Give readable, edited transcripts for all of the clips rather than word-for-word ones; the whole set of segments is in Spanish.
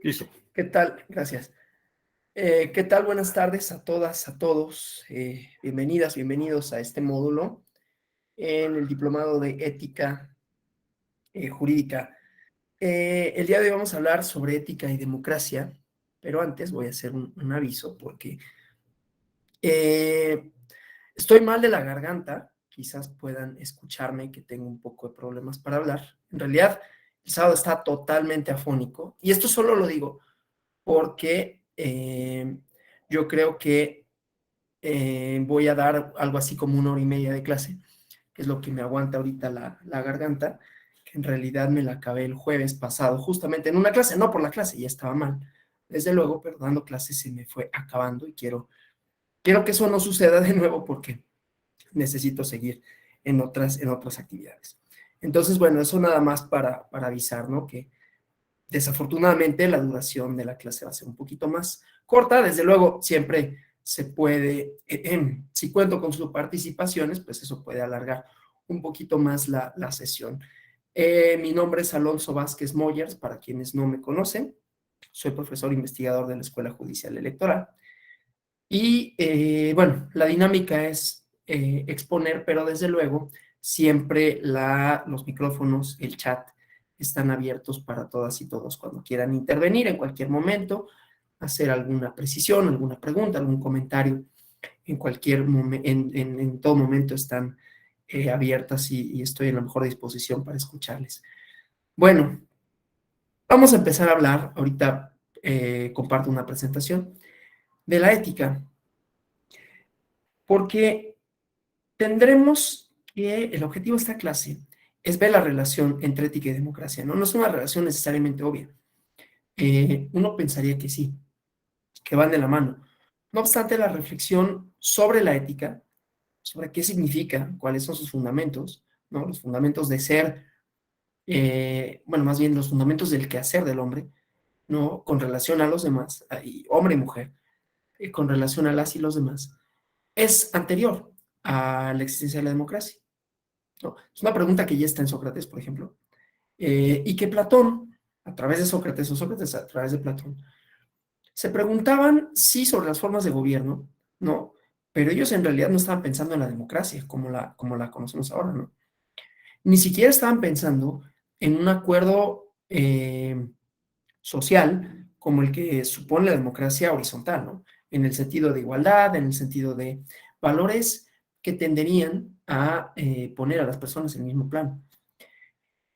Listo. ¿Qué tal? Gracias. ¿Qué tal? Buenas tardes a todas, a todos. Bienvenidas, bienvenidos a este módulo en el Diplomado de Ética Jurídica. El día de hoy vamos a hablar sobre ética y democracia, pero antes voy a hacer un aviso porque eh, estoy mal de la garganta. Quizás puedan escucharme que tengo un poco de problemas para hablar. En realidad, el sábado está totalmente afónico y esto solo lo digo porque yo creo que voy a dar algo así como 1 hora y media de clase, que es lo que me aguanta ahorita la garganta, que en realidad me la acabé el jueves pasado, justamente en una clase, no por la clase, ya estaba mal, desde luego, pero dando clases se me fue acabando y quiero que eso no suceda de nuevo porque necesito seguir en otras actividades. Entonces, bueno, eso nada más para avisar, ¿no? Que desafortunadamente la duración de la clase va a ser un poquito más corta. Desde luego, siempre se puede, si cuento con sus participaciones, pues eso puede alargar un poquito más la sesión. Mi nombre es Alonso Vázquez Moyers, para quienes no me conocen. Soy profesor investigador de la Escuela Judicial Electoral. Y bueno, la dinámica es exponer, pero desde luego siempre los micrófonos, el chat están abiertos para todas y todos cuando quieran intervenir en cualquier momento, hacer alguna precisión, alguna pregunta, algún comentario. En cualquier momento, en todo momento están abiertas y estoy en la mejor disposición para escucharles. Bueno, vamos a empezar a hablar. Ahorita comparto una presentación de la ética, porque tendremos que el objetivo de esta clase es ver la relación entre ética y democracia, ¿no? No es una relación necesariamente obvia. Uno pensaría que sí, que van de la mano. No obstante, la reflexión sobre la ética, sobre qué significa, cuáles son sus fundamentos, ¿no? Los fundamentos de ser, bueno, más bien los fundamentos del quehacer del hombre, ¿no? Con relación a los demás, y hombre y mujer, con relación a las y los demás, es anterior a la existencia de la democracia, ¿no? Es una pregunta que ya está en Sócrates, por ejemplo, y que Platón, a través de Sócrates, o Sócrates a través de Platón, se preguntaban sí sobre las formas de gobierno, ¿no? Pero ellos en realidad no estaban pensando en la democracia como la conocemos ahora, ¿no? Ni siquiera estaban pensando en un acuerdo social como el que supone la democracia horizontal, ¿no? En el sentido de igualdad, en el sentido de valores que tenderían a poner a las personas en el mismo plano.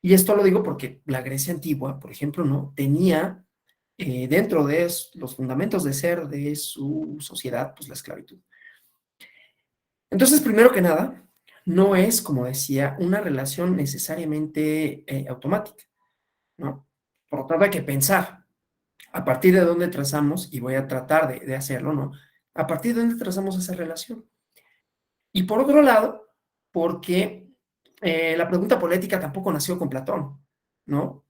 Y esto lo digo porque la Grecia antigua, por ejemplo, ¿no? Tenía dentro de los fundamentos de ser de su sociedad, pues la esclavitud. Entonces, primero que nada, no es, como decía, una relación necesariamente automática, ¿no? Por lo tanto, hay que pensar a partir de dónde trazamos, y voy a tratar de hacerlo, ¿no? A partir de dónde trazamos esa relación. Y por otro lado, porque la pregunta política tampoco nació con Platón, ¿no?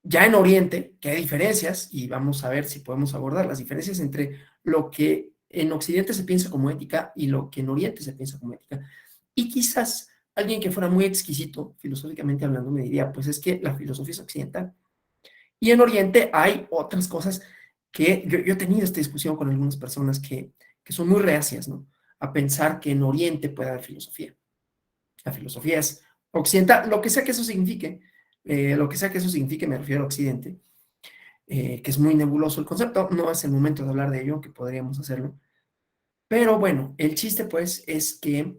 Ya en Oriente, que hay diferencias, y vamos a ver si podemos abordar las diferencias entre lo que en Occidente se piensa como ética y lo que en Oriente se piensa como ética. Y quizás alguien que fuera muy exquisito, filosóficamente hablando, me diría, pues es que la filosofía es occidental. Y en Oriente hay otras cosas que yo he tenido esta discusión con algunas personas que son muy reacias, ¿no? A pensar que en Oriente puede haber filosofía. La filosofía es occidental, lo que sea que eso signifique, lo que sea que eso signifique, me refiero a Occidente, que es muy nebuloso el concepto, no es el momento de hablar de ello, que podríamos hacerlo. Pero bueno, el chiste pues es que,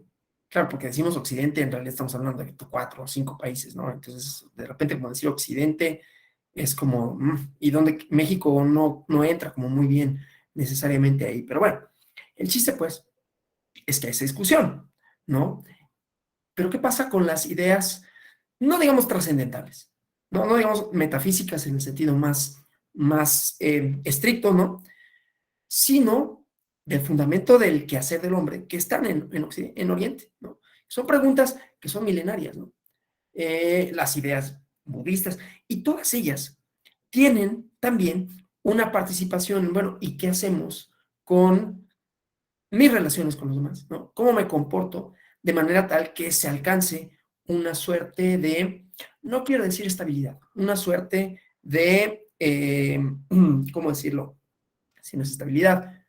claro, porque decimos Occidente, en realidad estamos hablando de 4 o 5 países, ¿no? Entonces, de repente, como decir Occidente, es como, y donde México no entra como muy bien necesariamente ahí. Pero bueno, el chiste pues es que hay esa discusión, ¿no? Pero ¿qué pasa con las ideas, no digamos trascendentales, no digamos metafísicas en el sentido más estricto, ¿no? Sino del fundamento del quehacer del hombre que están en Oriente, ¿no? Son preguntas que son milenarias, ¿no? Las ideas budistas, y todas ellas tienen también una participación, bueno, ¿y qué hacemos con mis relaciones con los demás, ¿no? ¿Cómo me comporto de manera tal que se alcance una suerte de, no quiero decir estabilidad, una suerte de ¿cómo decirlo? Si no es estabilidad,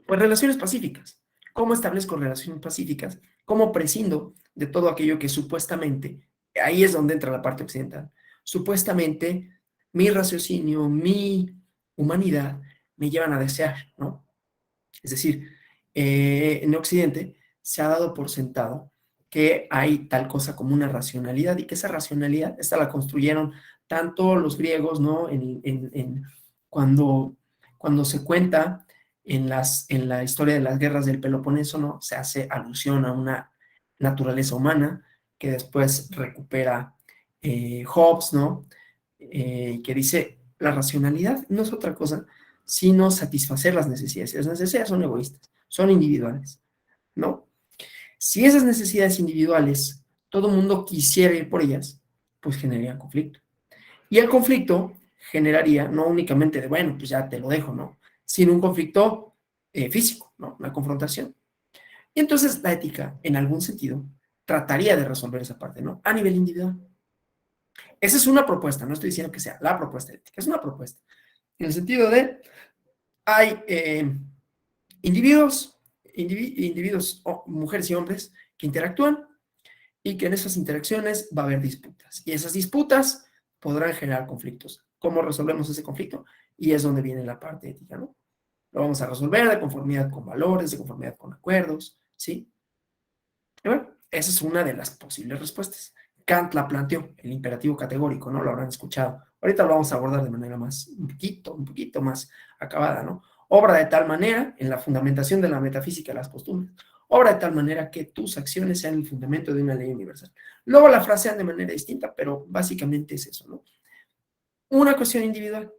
pues relaciones pacíficas. ¿Cómo establezco relaciones pacíficas? ¿Cómo prescindo de todo aquello que supuestamente, ahí es donde entra la parte occidental, supuestamente mi raciocinio, mi humanidad me llevan a desear, ¿no? Es decir, en Occidente se ha dado por sentado que hay tal cosa como una racionalidad y que esa racionalidad, esta la construyeron tanto los griegos, ¿no? Cuando, cuando se cuenta en la historia de las guerras del Peloponeso, ¿no? Se hace alusión a una naturaleza humana que después recupera Hobbes, ¿no? Que dice, la racionalidad no es otra cosa sino satisfacer las necesidades. Las necesidades son egoístas, son individuales, ¿no? Si esas necesidades individuales, todo el mundo quisiera ir por ellas, pues generaría conflicto. Y el conflicto generaría no únicamente de, bueno, pues ya te lo dejo, ¿no? Sino un conflicto físico, ¿no? Una confrontación. Y entonces la ética, en algún sentido, trataría de resolver esa parte, ¿no? A nivel individual. Esa es una propuesta, no estoy diciendo que sea la propuesta ética, es una propuesta. En el sentido de, hay individuos, mujeres y hombres, que interactúan y que en esas interacciones va a haber disputas. Y esas disputas podrán generar conflictos. ¿Cómo resolvemos ese conflicto? Y es donde viene la parte ética, ¿no? Lo vamos a resolver de conformidad con valores, de conformidad con acuerdos, ¿sí? Y bueno, esa es una de las posibles respuestas. Kant la planteó, el imperativo categórico, ¿no? Lo habrán escuchado. Ahorita lo vamos a abordar de manera más, un poquito más acabada, ¿no? Obra de tal manera, en la fundamentación de la metafísica de las costumbres, obra de tal manera que tus acciones sean el fundamento de una ley universal. Luego la frasean de manera distinta, pero básicamente es eso, ¿no? Una cuestión individual,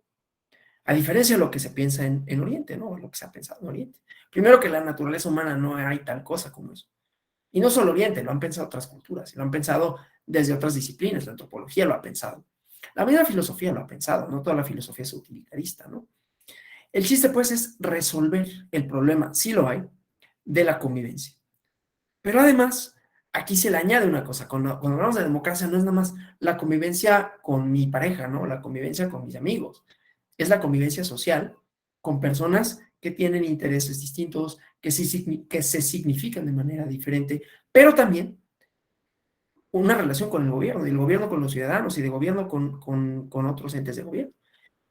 a diferencia de lo que se piensa en Oriente, ¿no? Lo que se ha pensado en Oriente. Primero que la naturaleza humana no hay tal cosa como eso. Y no solo Oriente, lo han pensado otras culturas, lo han pensado desde otras disciplinas, la antropología lo ha pensado. La misma filosofía lo ha pensado, no toda la filosofía es utilitarista, ¿no? El chiste, pues, es resolver el problema, sí lo hay, de la convivencia. Pero además, aquí se le añade una cosa, cuando hablamos de democracia no es nada más la convivencia con mi pareja, ¿no? La convivencia con mis amigos, es la convivencia social con personas que tienen intereses distintos, que se significan de manera diferente, pero también una relación con el gobierno, y el gobierno con los ciudadanos, y de gobierno con otros entes de gobierno.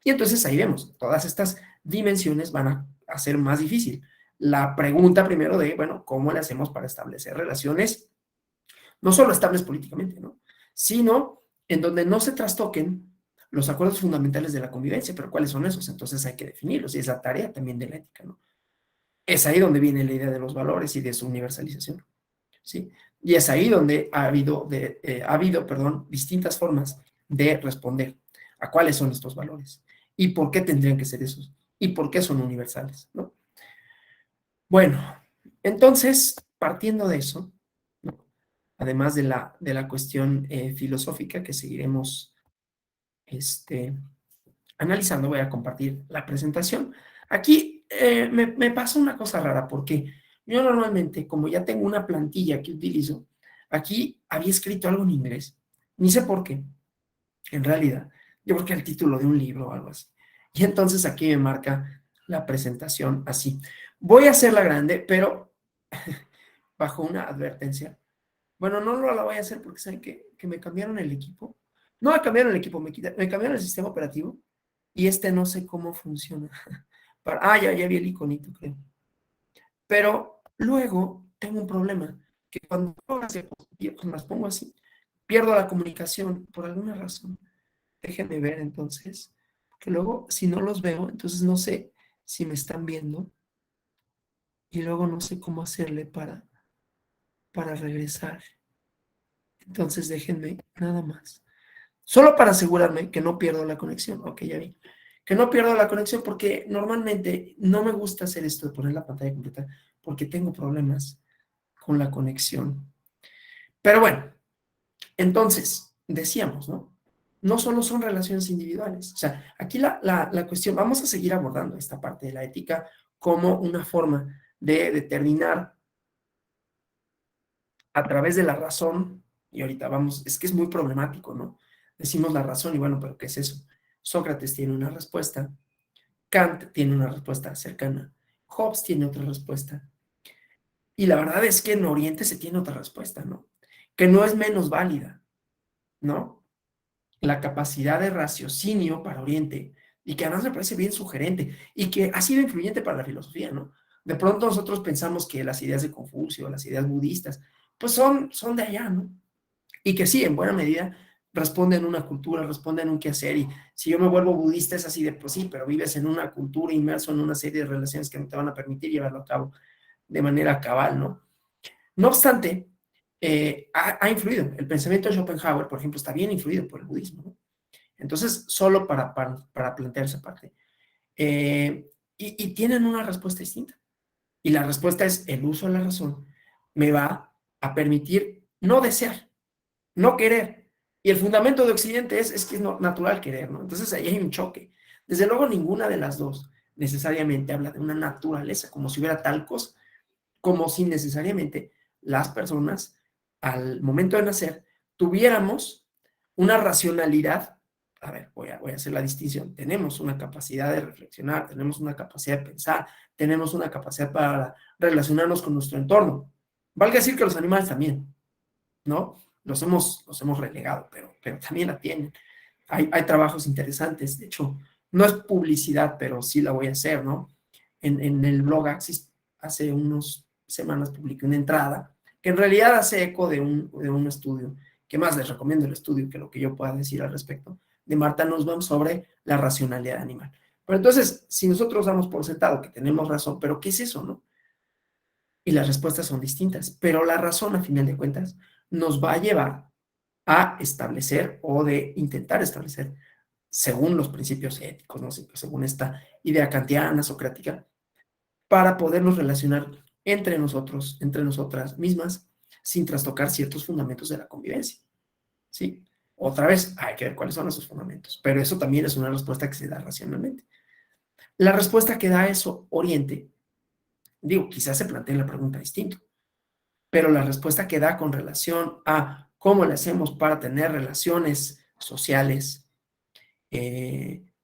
Y entonces ahí vemos, todas estas dimensiones van a hacer más difícil. La pregunta primero de, bueno, ¿cómo le hacemos para establecer relaciones, no solo estables políticamente, ¿no? Sino en donde no se trastoquen los acuerdos fundamentales de la convivencia, pero ¿cuáles son esos? Entonces hay que definirlos, y es la tarea también de la ética, ¿no? Es ahí donde viene la idea de los valores y de su universalización, ¿sí? Y es ahí donde ha habido, perdón, distintas formas de responder a cuáles son estos valores y por qué tendrían que ser esos y por qué son universales, ¿no? Bueno, entonces, partiendo de eso, ¿no? Además de la cuestión filosófica que seguiremos este, analizando, voy a compartir la presentación. Aquí me pasa una cosa rara porque yo normalmente, como ya tengo una plantilla que utilizo, aquí había escrito algo en inglés, ni sé por qué, en realidad. Yo creo que el título de un libro o algo así. Y entonces aquí me marca la presentación así. Voy a hacerla grande, pero bajo una advertencia. Bueno, no la voy a hacer porque saben que me cambiaron el equipo. No me cambiaron el equipo, me cambiaron el sistema operativo y este no sé cómo funciona. Ya vi el iconito, creo. Pero luego tengo un problema, que cuando las pongo así, pierdo la comunicación por alguna razón. Déjenme ver entonces, que luego si no los veo, entonces no sé si me están viendo y luego no sé cómo hacerle para regresar. Entonces déjenme nada más. Solo para asegurarme que no pierdo la conexión. Ok, ya vi. Que no pierdo la conexión porque normalmente no me gusta hacer esto de poner la pantalla completa porque tengo problemas con la conexión. Pero bueno, entonces, decíamos, ¿no? No solo son relaciones individuales. O sea, aquí la cuestión, vamos a seguir abordando esta parte de la ética como una forma de determinar a través de la razón, y ahorita vamos, es que es muy problemático, ¿no? Decimos la razón y bueno, pero ¿qué es eso? Sócrates tiene una respuesta, Kant tiene una respuesta cercana, Hobbes tiene otra respuesta. Y la verdad es que en Oriente se tiene otra respuesta, ¿no? Que no es menos válida, ¿no? La capacidad de raciocinio para Oriente, y que además me parece bien sugerente, y que ha sido influyente para la filosofía, ¿no? De pronto nosotros pensamos que las ideas de Confucio, las ideas budistas, pues son de allá, ¿no? Y que sí, en buena medida responden a una cultura, responden a un quehacer, y si yo me vuelvo budista es así de, pues sí, pero vives en una cultura inmerso en una serie de relaciones que no te van a permitir llevarlo a cabo de manera cabal, ¿no? No obstante, ha influido. El pensamiento de Schopenhauer, por ejemplo, está bien influido por el budismo, ¿no? Entonces, solo para plantear esa parte. Y tienen una respuesta distinta. Y la respuesta es el uso de la razón me va a permitir no desear, no querer. Y el fundamento de Occidente es que es natural querer, ¿no? Entonces ahí hay un choque. Desde luego ninguna de las dos necesariamente habla de una naturaleza, como si hubiera tal cosa, como si necesariamente las personas al momento de nacer tuviéramos una racionalidad. A ver, voy a hacer la distinción. Tenemos una capacidad de reflexionar, tenemos una capacidad de pensar, tenemos una capacidad para relacionarnos con nuestro entorno. Valga decir que los animales también, ¿no? Los hemos relegado, pero también la tienen. Hay trabajos interesantes, de hecho, no es publicidad, pero sí la voy a hacer, ¿no? En el blog Axis, hace unas semanas publiqué una entrada que en realidad hace eco de un estudio, que más les recomiendo el estudio que lo que yo pueda decir al respecto, de Marta Nussbaum sobre la racionalidad animal. Pero entonces, si nosotros damos por sentado que tenemos razón, ¿pero qué es eso, no? Y las respuestas son distintas, pero la razón, a final de cuentas, nos va a llevar a establecer o de intentar establecer, según los principios éticos, ¿no? Según esta idea kantiana, socrática, para podernos relacionar entre nosotros, entre nosotras mismas, sin trastocar ciertos fundamentos de la convivencia, ¿sí? Otra vez, hay que ver cuáles son esos fundamentos, pero eso también es una respuesta que se da racionalmente. La respuesta que da eso Oriente, digo, quizás se plantee la pregunta distinto, pero la respuesta que da con relación a cómo le hacemos para tener relaciones sociales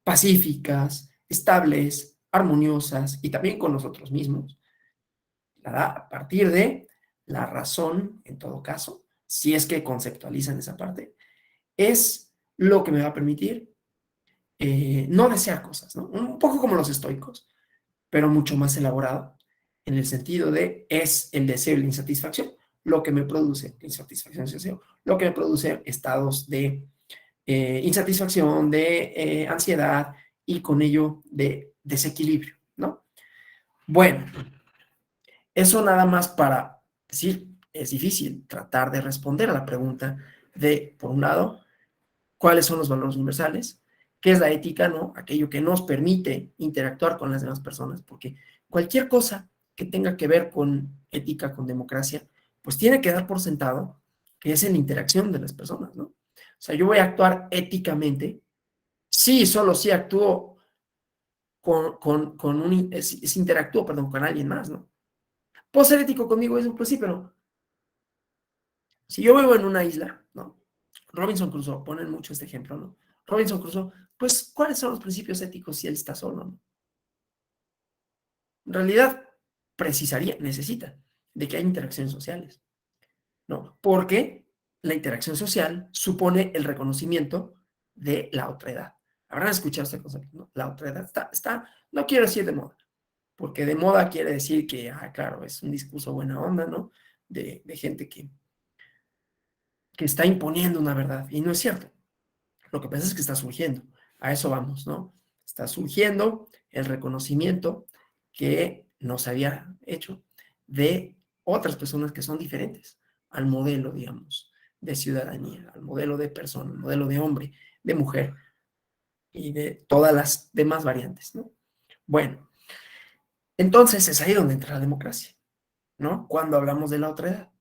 pacíficas, estables, armoniosas y también con nosotros mismos, la da a partir de la razón, en todo caso, si es que conceptualizan esa parte, es lo que me va a permitir no desear cosas, ¿no? Un poco como los estoicos, pero mucho más elaborado, en el sentido de es el deseo y la insatisfacción lo que me produce insatisfacción y deseo, lo que me produce estados de insatisfacción, de ansiedad y con ello de desequilibrio, ¿no? Bueno, eso nada más para decir, es difícil tratar de responder a la pregunta de, por un lado, cuáles son los valores universales, qué es la ética, ¿no? Aquello que nos permite interactuar con las demás personas, porque cualquier cosa que tenga que ver con ética, con democracia, pues tiene que dar por sentado que es en la interacción de las personas, ¿no? O sea, yo voy a actuar éticamente sí, solo si actúo con si interactúo, perdón, con alguien más, ¿no? Puedo ser ético conmigo mismo, pues sí, pero si yo vivo en una isla, ¿no? Robinson Crusoe, ponen mucho este ejemplo, ¿no? Robinson Crusoe, pues, ¿cuáles son los principios éticos si él está solo, ¿no? En realidad, necesita de que haya interacciones sociales, ¿no? Porque la interacción social supone el reconocimiento de la otredad. Habrán escuchado este concepto, ¿no? La otredad no quiero decir de moda, porque de moda quiere decir que, claro, es un discurso buena onda, ¿no? De gente que está imponiendo una verdad, y no es cierto. Lo que pasa es que está surgiendo, a eso vamos, ¿no? Está surgiendo el reconocimiento que nos había hecho de otras personas que son diferentes al modelo, digamos, de ciudadanía, al modelo de persona, al modelo de hombre, de mujer y de todas las demás variantes, ¿no? Bueno, entonces es ahí donde entra la democracia, ¿no? Cuando hablamos de la otra edad.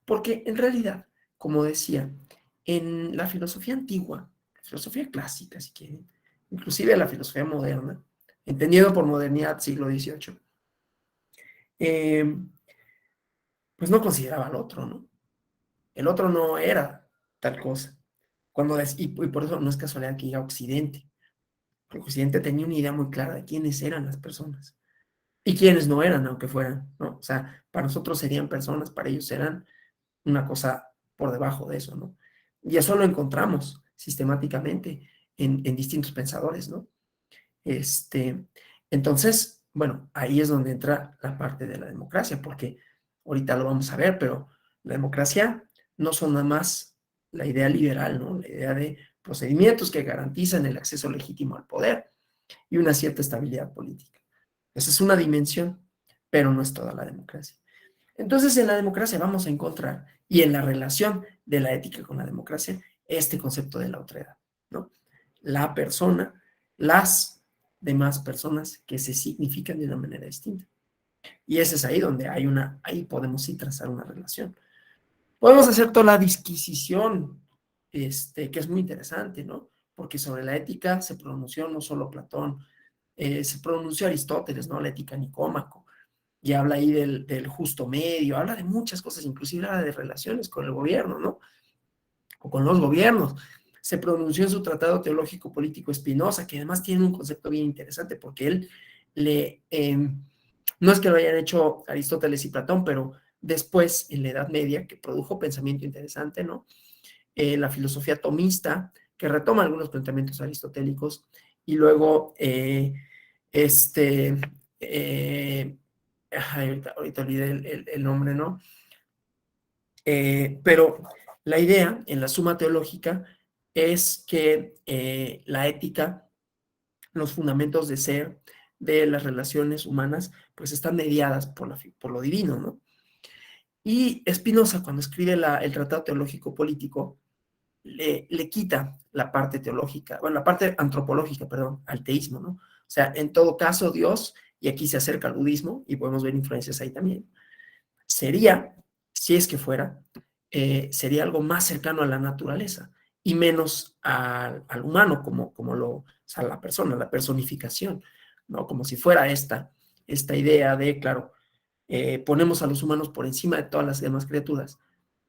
Porque en realidad, como decía, en la filosofía antigua, la filosofía clásica, si quieren, inclusive la filosofía moderna, entendido por modernidad siglo XVIII, eh, pues no consideraba al otro, ¿no? El otro no era tal cosa. y por eso no es casualidad que diga Occidente, porque Occidente tenía una idea muy clara de quiénes eran las personas y quiénes no eran, aunque fueran, ¿no? O sea, para nosotros serían personas, para ellos eran una cosa por debajo de eso, ¿no? Y eso lo encontramos sistemáticamente en distintos pensadores, ¿no? Este, entonces, bueno, ahí es donde entra la parte de la democracia, porque ahorita lo vamos a ver, pero la democracia no son nada más la idea liberal, ¿no? La idea de procedimientos que garantizan el acceso legítimo al poder y una cierta estabilidad política. Esa es una dimensión, pero no es toda la democracia. Entonces, en la democracia vamos a encontrar, y en la relación de la ética con la democracia, este concepto de la otredad, ¿no? La persona, las demás personas que se significan de una manera distinta. Y ese es ahí donde ahí podemos sí trazar una relación. Podemos hacer toda la disquisición, que es muy interesante, ¿no? Porque sobre la ética se pronunció no solo Platón, se pronunció Aristóteles, ¿no? La ética Nicómaco, y habla ahí del justo medio, habla de muchas cosas, inclusive habla de relaciones con el gobierno, ¿no? O con los gobiernos. Se pronunció en su tratado teológico político Spinoza, que además tiene un concepto bien interesante, porque él no es que lo hayan hecho Aristóteles y Platón, pero después, en la Edad Media, que produjo pensamiento interesante, ¿no? La filosofía tomista, que retoma algunos planteamientos aristotélicos, y luego este, eh, ahorita olvidé el nombre, ¿no? Pero la idea en la Suma Teológica es que la ética, los fundamentos de ser de las relaciones humanas, pues están mediadas por lo divino, ¿no? Y Spinoza, cuando escribe el Tratado Teológico Político, le quita la parte teológica, bueno, la parte antropológica, perdón, al teísmo, ¿no? O sea, en todo caso, Dios, y aquí se acerca al budismo, y podemos ver influencias ahí también, sería, si es que fuera, sería algo más cercano a la naturaleza y menos al humano, o sea, la persona, la personificación, ¿no? Como si fuera esta idea de, claro, ponemos a los humanos por encima de todas las demás criaturas,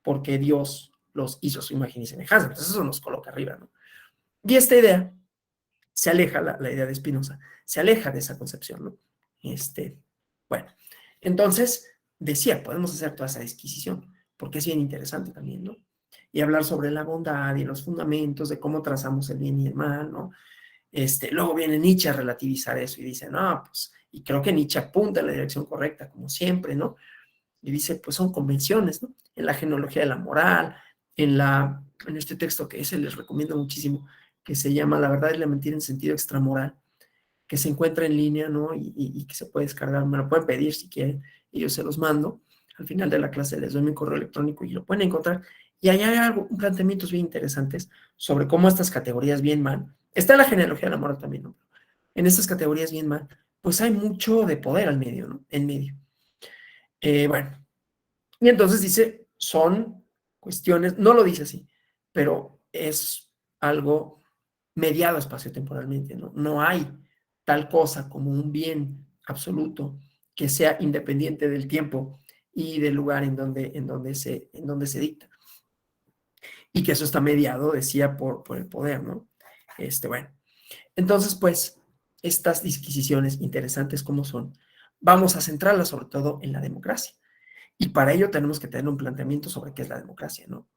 porque Dios los hizo a su imagen y semejanza. Entonces eso nos coloca arriba, ¿no? Y esta idea se aleja, la idea de Spinoza, se aleja de esa concepción, ¿no? Bueno, entonces decía, podemos hacer toda esa disquisición, porque es bien interesante también, ¿no? Y hablar sobre la bondad y los fundamentos de cómo trazamos el bien y el mal, ¿no? Luego viene Nietzsche a relativizar eso y dice, no, pues, y creo que Nietzsche apunta en la dirección correcta, como siempre, ¿no? Y dice, pues son convenciones, ¿no? En la genealogía de la moral, en este texto que ese les recomiendo muchísimo, que se llama La verdad y la mentira en sentido extramoral, que se encuentra en línea, ¿no? Y que se puede descargar, me lo pueden pedir si quieren, y yo se los mando. Al final de la clase les doy mi correo electrónico y lo pueden encontrar. Y ahí hay planteamientos bien interesantes sobre cómo estas categorías bien mal, está la genealogía de la moral también, ¿no? En estas categorías bien mal, pues hay mucho de poder al medio, ¿no? En medio. Bueno, y entonces dice, son cuestiones, no lo dice así, pero es algo mediado espaciotemporalmente, ¿no? No hay tal cosa como un bien absoluto que sea independiente del tiempo y del lugar en donde se dicta. Y que eso está mediado, decía, por el poder, ¿no? Bueno, entonces, pues, estas disquisiciones interesantes como son, vamos a centrarlas sobre todo en la democracia. Y para ello tenemos que tener un planteamiento sobre qué es la democracia, ¿no?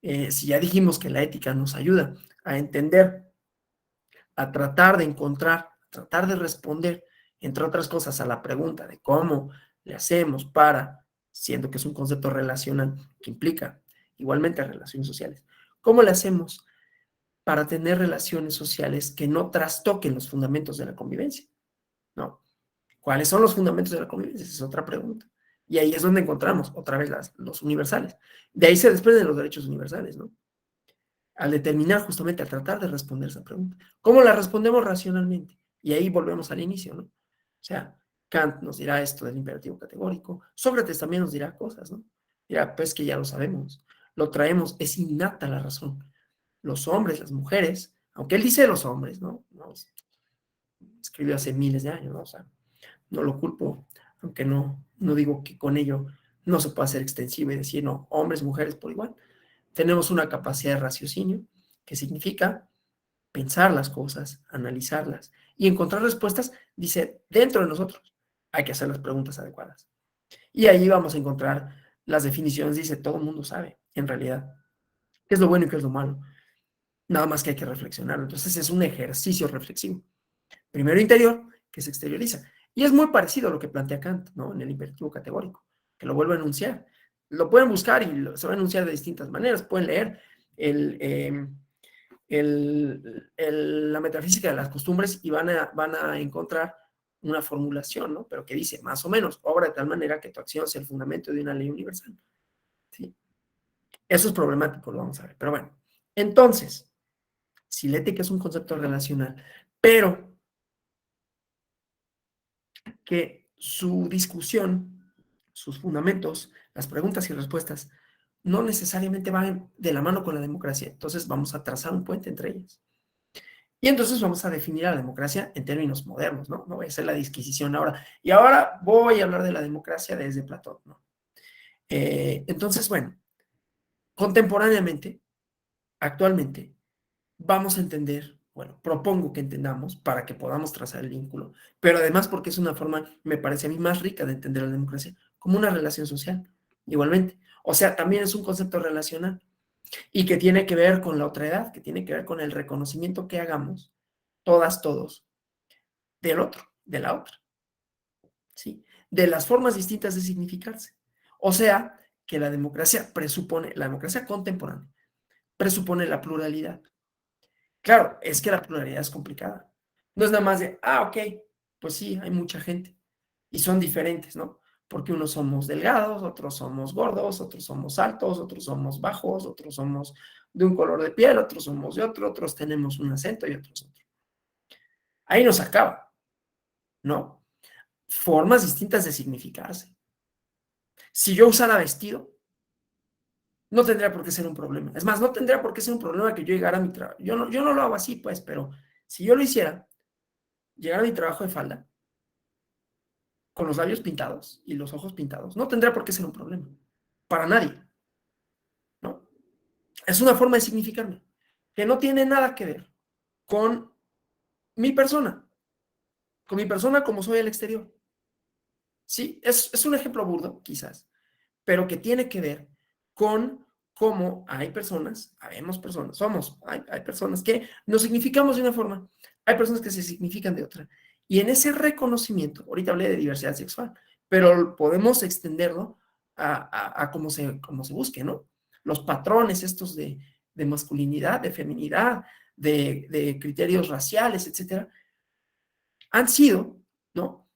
Si ya dijimos que la ética nos ayuda a entender, a tratar de encontrar, a tratar de responder, entre otras cosas, a la pregunta de cómo le hacemos para, siendo que es un concepto relacional que implica igualmente relaciones sociales, ¿cómo le hacemos para tener relaciones sociales que no trastoquen los fundamentos de la convivencia? ¿No? ¿Cuáles son los fundamentos de la convivencia? Esa es otra pregunta. Y ahí es donde encontramos otra vez los universales. De ahí se desprenden los derechos universales, ¿no? Al determinar justamente, al tratar de responder esa pregunta. ¿Cómo la respondemos racionalmente? Y ahí volvemos al inicio, ¿no? O sea, Kant nos dirá esto del imperativo categórico, Sócrates también nos dirá cosas, ¿no? Dirá, pues que ya lo sabemos, lo traemos, es innata la razón. Los hombres, las mujeres, aunque él dice los hombres, ¿no? No, escribió hace miles de años, ¿no? O sea, no lo culpo, aunque no digo que con ello no se pueda hacer extensivo y decir, no, hombres, mujeres por igual. Tenemos una capacidad de raciocinio que significa pensar las cosas, analizarlas y encontrar respuestas, dice, dentro de nosotros. Hay que hacer las preguntas adecuadas. Y ahí vamos a encontrar las definiciones, dice, todo el mundo sabe, en realidad, qué es lo bueno y qué es lo malo. Nada más que hay que reflexionar. Entonces es un ejercicio reflexivo. Primero interior, que se exterioriza. Y es muy parecido a lo que plantea Kant, ¿no? En el imperativo categórico, que lo vuelve a enunciar. Lo pueden buscar y se va a enunciar de distintas maneras. Pueden leer la metafísica de las costumbres y van a encontrar una formulación, ¿no? Pero que dice, más o menos, obra de tal manera que tu acción sea el fundamento de una ley universal. ¿Sí? Eso es problemático, lo vamos a ver. Pero bueno, entonces, si la ética es un concepto relacional, pero que su discusión, sus fundamentos, las preguntas y respuestas, no necesariamente van de la mano con la democracia. Entonces vamos a trazar un puente entre ellas. Y entonces vamos a definir a la democracia en términos modernos, ¿no? No voy a hacer la disquisición ahora. Y ahora voy a hablar de la democracia desde Platón, ¿no? Entonces, bueno, contemporáneamente, actualmente, vamos a entender, bueno, propongo que entendamos para que podamos trazar el vínculo, pero además porque es una forma, me parece a mí, más rica de entender la democracia, como una relación social, igualmente. O sea, también es un concepto relacional y que tiene que ver con la otra edad, que tiene que ver con el reconocimiento que hagamos, todas, todos, del otro, de la otra, ¿sí? De las formas distintas de significarse. O sea, que la democracia presupone, la democracia contemporánea, presupone la pluralidad. Claro, es que la pluralidad es complicada. No es nada más de, ok, pues sí, hay mucha gente y son diferentes, ¿no? Porque unos somos delgados, otros somos gordos, otros somos altos, otros somos bajos, otros somos de un color de piel, otros somos de otro, otros tenemos un acento y otros otro. Ahí nos acaba, ¿no? Formas distintas de significarse. Si yo usara vestido, no tendría por qué ser un problema. Es más, no tendría por qué ser un problema que yo llegara a mi trabajo. Yo no lo hago así, pues, pero si yo lo hiciera, llegar a mi trabajo de falda, con los labios pintados y los ojos pintados, no tendría por qué ser un problema. Para nadie, ¿no? Es una forma de significarme, que no tiene nada que ver con mi persona, con mi persona como soy al exterior. Sí, es un ejemplo burdo, quizás, pero que tiene que ver con cómo hay personas, habemos personas, hay personas que nos significamos de una forma, hay personas que se significan de otra. Y en ese reconocimiento, ahorita hablé de diversidad sexual, pero podemos extenderlo a cómo se busque, ¿no? Los patrones estos de masculinidad, de feminidad, de criterios raciales, etcétera, han sido, ¿no?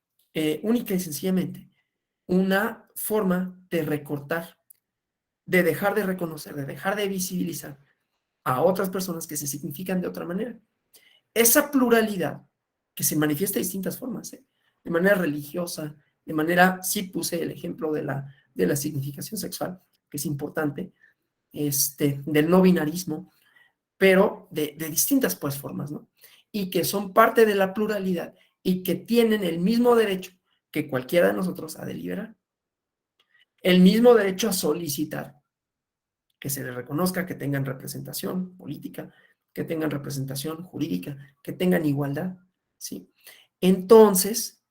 Única y sencillamente, una forma de recortar, de dejar de reconocer, de dejar de visibilizar a otras personas que se significan de otra manera. Esa pluralidad que se manifiesta de distintas formas, ¿eh? De manera religiosa, de manera, sí puse el ejemplo de la significación sexual, que es importante, del no binarismo, pero de distintas pues formas, ¿no? Y que son parte de la pluralidad y que tienen el mismo derecho que cualquiera de nosotros a deliberar, el mismo derecho a solicitar que se les reconozca, que tengan representación política, que tengan representación jurídica, que tengan igualdad, ¿sí? Entonces,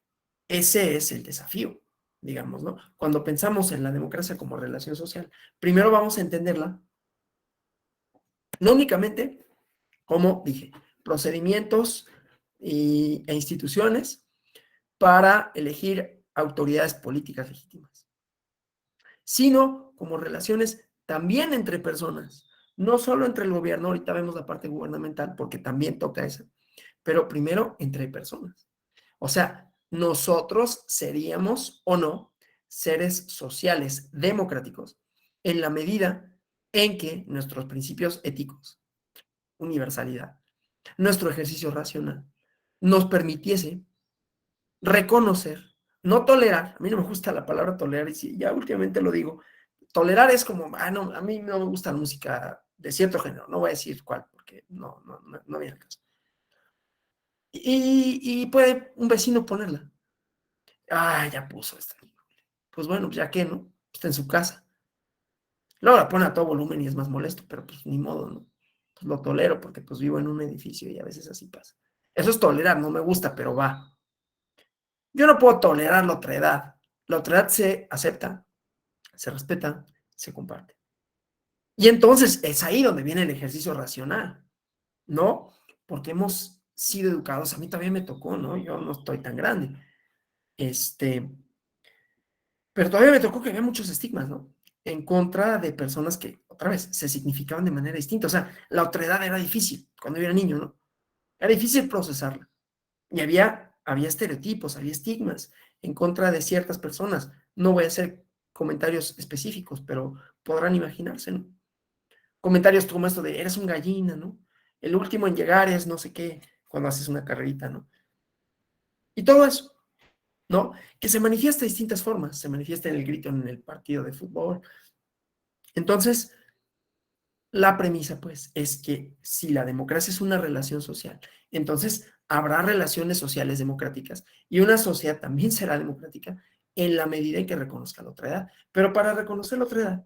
ese es el desafío, digamos, ¿no? Cuando pensamos en la democracia como relación social, primero vamos a entenderla, no únicamente como dije, procedimientos e instituciones para elegir autoridades políticas legítimas, sino como relaciones también entre personas, no solo entre el gobierno, ahorita vemos la parte gubernamental porque también toca eso, pero primero entre personas. O sea, nosotros seríamos o no seres sociales democráticos en la medida en que nuestros principios éticos, universalidad, nuestro ejercicio racional, nos permitiese reconocer, no tolerar, a mí no me gusta la palabra tolerar, y si ya últimamente lo digo, tolerar es como, no, a mí no me gusta la música de cierto género, no voy a decir cuál, porque no viene al caso. Y puede un vecino ponerla. Ya puso esta. Pues bueno, pues ya que, ¿no? Está en su casa. Luego la pone a todo volumen y es más molesto, pero pues ni modo, ¿no? pues lo tolero porque pues vivo en un edificio y a veces así pasa. Eso es tolerar, no me gusta, pero va. Yo no puedo tolerar la otredad. La otredad se acepta, se respeta, se comparte. Y entonces es ahí donde viene el ejercicio racional, ¿no? Porque hemos sido educados, a mí también me tocó, ¿no? Yo no estoy tan grande. Este, pero todavía me tocó que había muchos estigmas, ¿no? En contra de personas que, otra vez, se significaban de manera distinta. O sea, la otredad era difícil cuando yo era niño, ¿no? Era difícil procesarla. Y había estereotipos, había estigmas en contra de ciertas personas. No voy a hacer comentarios específicos, pero podrán imaginarse, ¿no? Comentarios como esto de, eres un gallina, ¿no? El último en llegar es no sé qué, cuando haces una carrerita, ¿no? Y todo eso, ¿no? Que se manifiesta de distintas formas. Se manifiesta en el grito en el partido de fútbol. Entonces, la premisa, pues, es que si la democracia es una relación social, entonces habrá relaciones sociales democráticas y una sociedad también será democrática en la medida en que reconozca la otra edad. Pero para reconocer la otra edad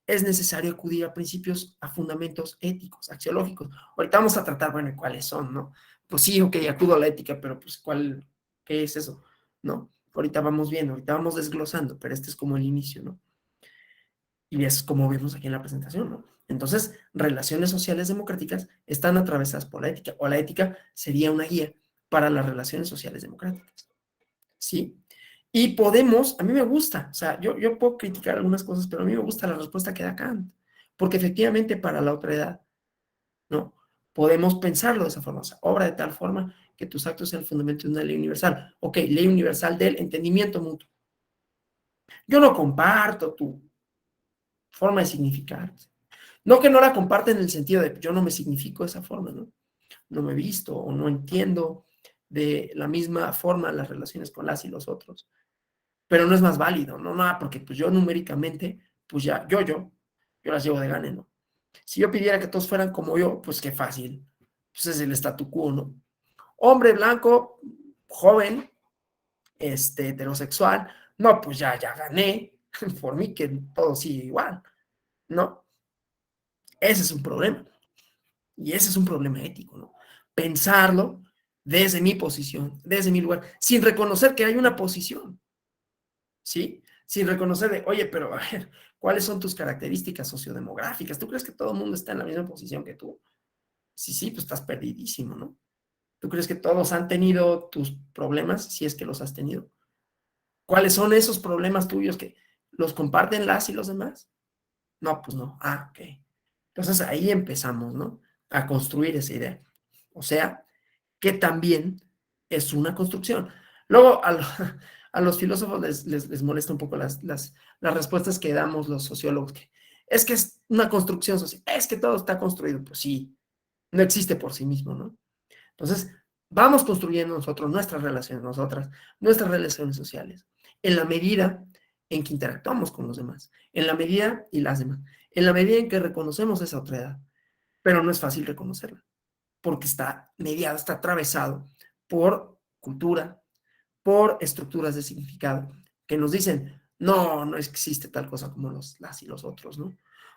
es necesario acudir a principios, a fundamentos éticos, axiológicos. Ahorita vamos a tratar, bueno, ¿cuáles son, no? Pues sí, ok, acudo a la ética, pero pues, ¿qué es eso? ¿No? Ahorita vamos viendo, ahorita vamos desglosando, pero este es como el inicio, ¿no? Y es como vemos aquí en la presentación, ¿no? Entonces, relaciones sociales democráticas están atravesadas por la ética, o la ética sería una guía para las relaciones sociales democráticas, ¿sí? Y podemos, a mí me gusta, o sea, yo puedo criticar algunas cosas, pero a mí me gusta la respuesta que da Kant, porque efectivamente para la otra edad, ¿no? Podemos pensarlo de esa forma, o sea, obra de tal forma que tus actos sean el fundamento de una ley universal. Ok, ley universal del entendimiento mutuo. Yo no comparto tu forma de significar. No que no la comparte en el sentido de yo no me significo de esa forma, ¿no? No me he visto o no entiendo de la misma forma las relaciones con las y los otros. Pero no es más válido, ¿no? Nada, porque pues yo numéricamente, pues ya, yo las llevo de gane, ¿no? Si yo pidiera que todos fueran como yo, pues qué fácil. Pues es el statu quo, ¿no? Hombre blanco, joven, heterosexual, no, pues ya gané, por mí que todo sigue igual, ¿no? Ese es un problema. Y ese es un problema ético, ¿no? Pensarlo desde mi posición, desde mi lugar, sin reconocer que hay una posición, ¿sí? Sin reconocer de, oye, pero a ver, ¿cuáles son tus características sociodemográficas? ¿Tú crees que todo el mundo está en la misma posición que tú? Sí, pues estás perdidísimo, ¿no? ¿Tú crees que todos han tenido tus problemas, si es que los has tenido? ¿Cuáles son esos problemas tuyos que los comparten las y los demás? No, pues no. Ah, ok. Entonces ahí empezamos, ¿no? A construir esa idea. O sea, que también es una construcción. Luego, a los filósofos les molesta un poco las respuestas que damos los sociólogos, que es que es una construcción social, es que todo está construido. Pues sí, no existe por sí mismo, ¿no? Entonces, vamos construyendo nosotros nuestras relaciones sociales, en la medida en que interactuamos con los demás, en la medida y las demás, en la medida en que reconocemos esa otredad, pero no es fácil reconocerla porque está mediado, está atravesado por cultura, por estructuras de significado que nos dicen, no existe tal cosa como las y los otros, ¿no?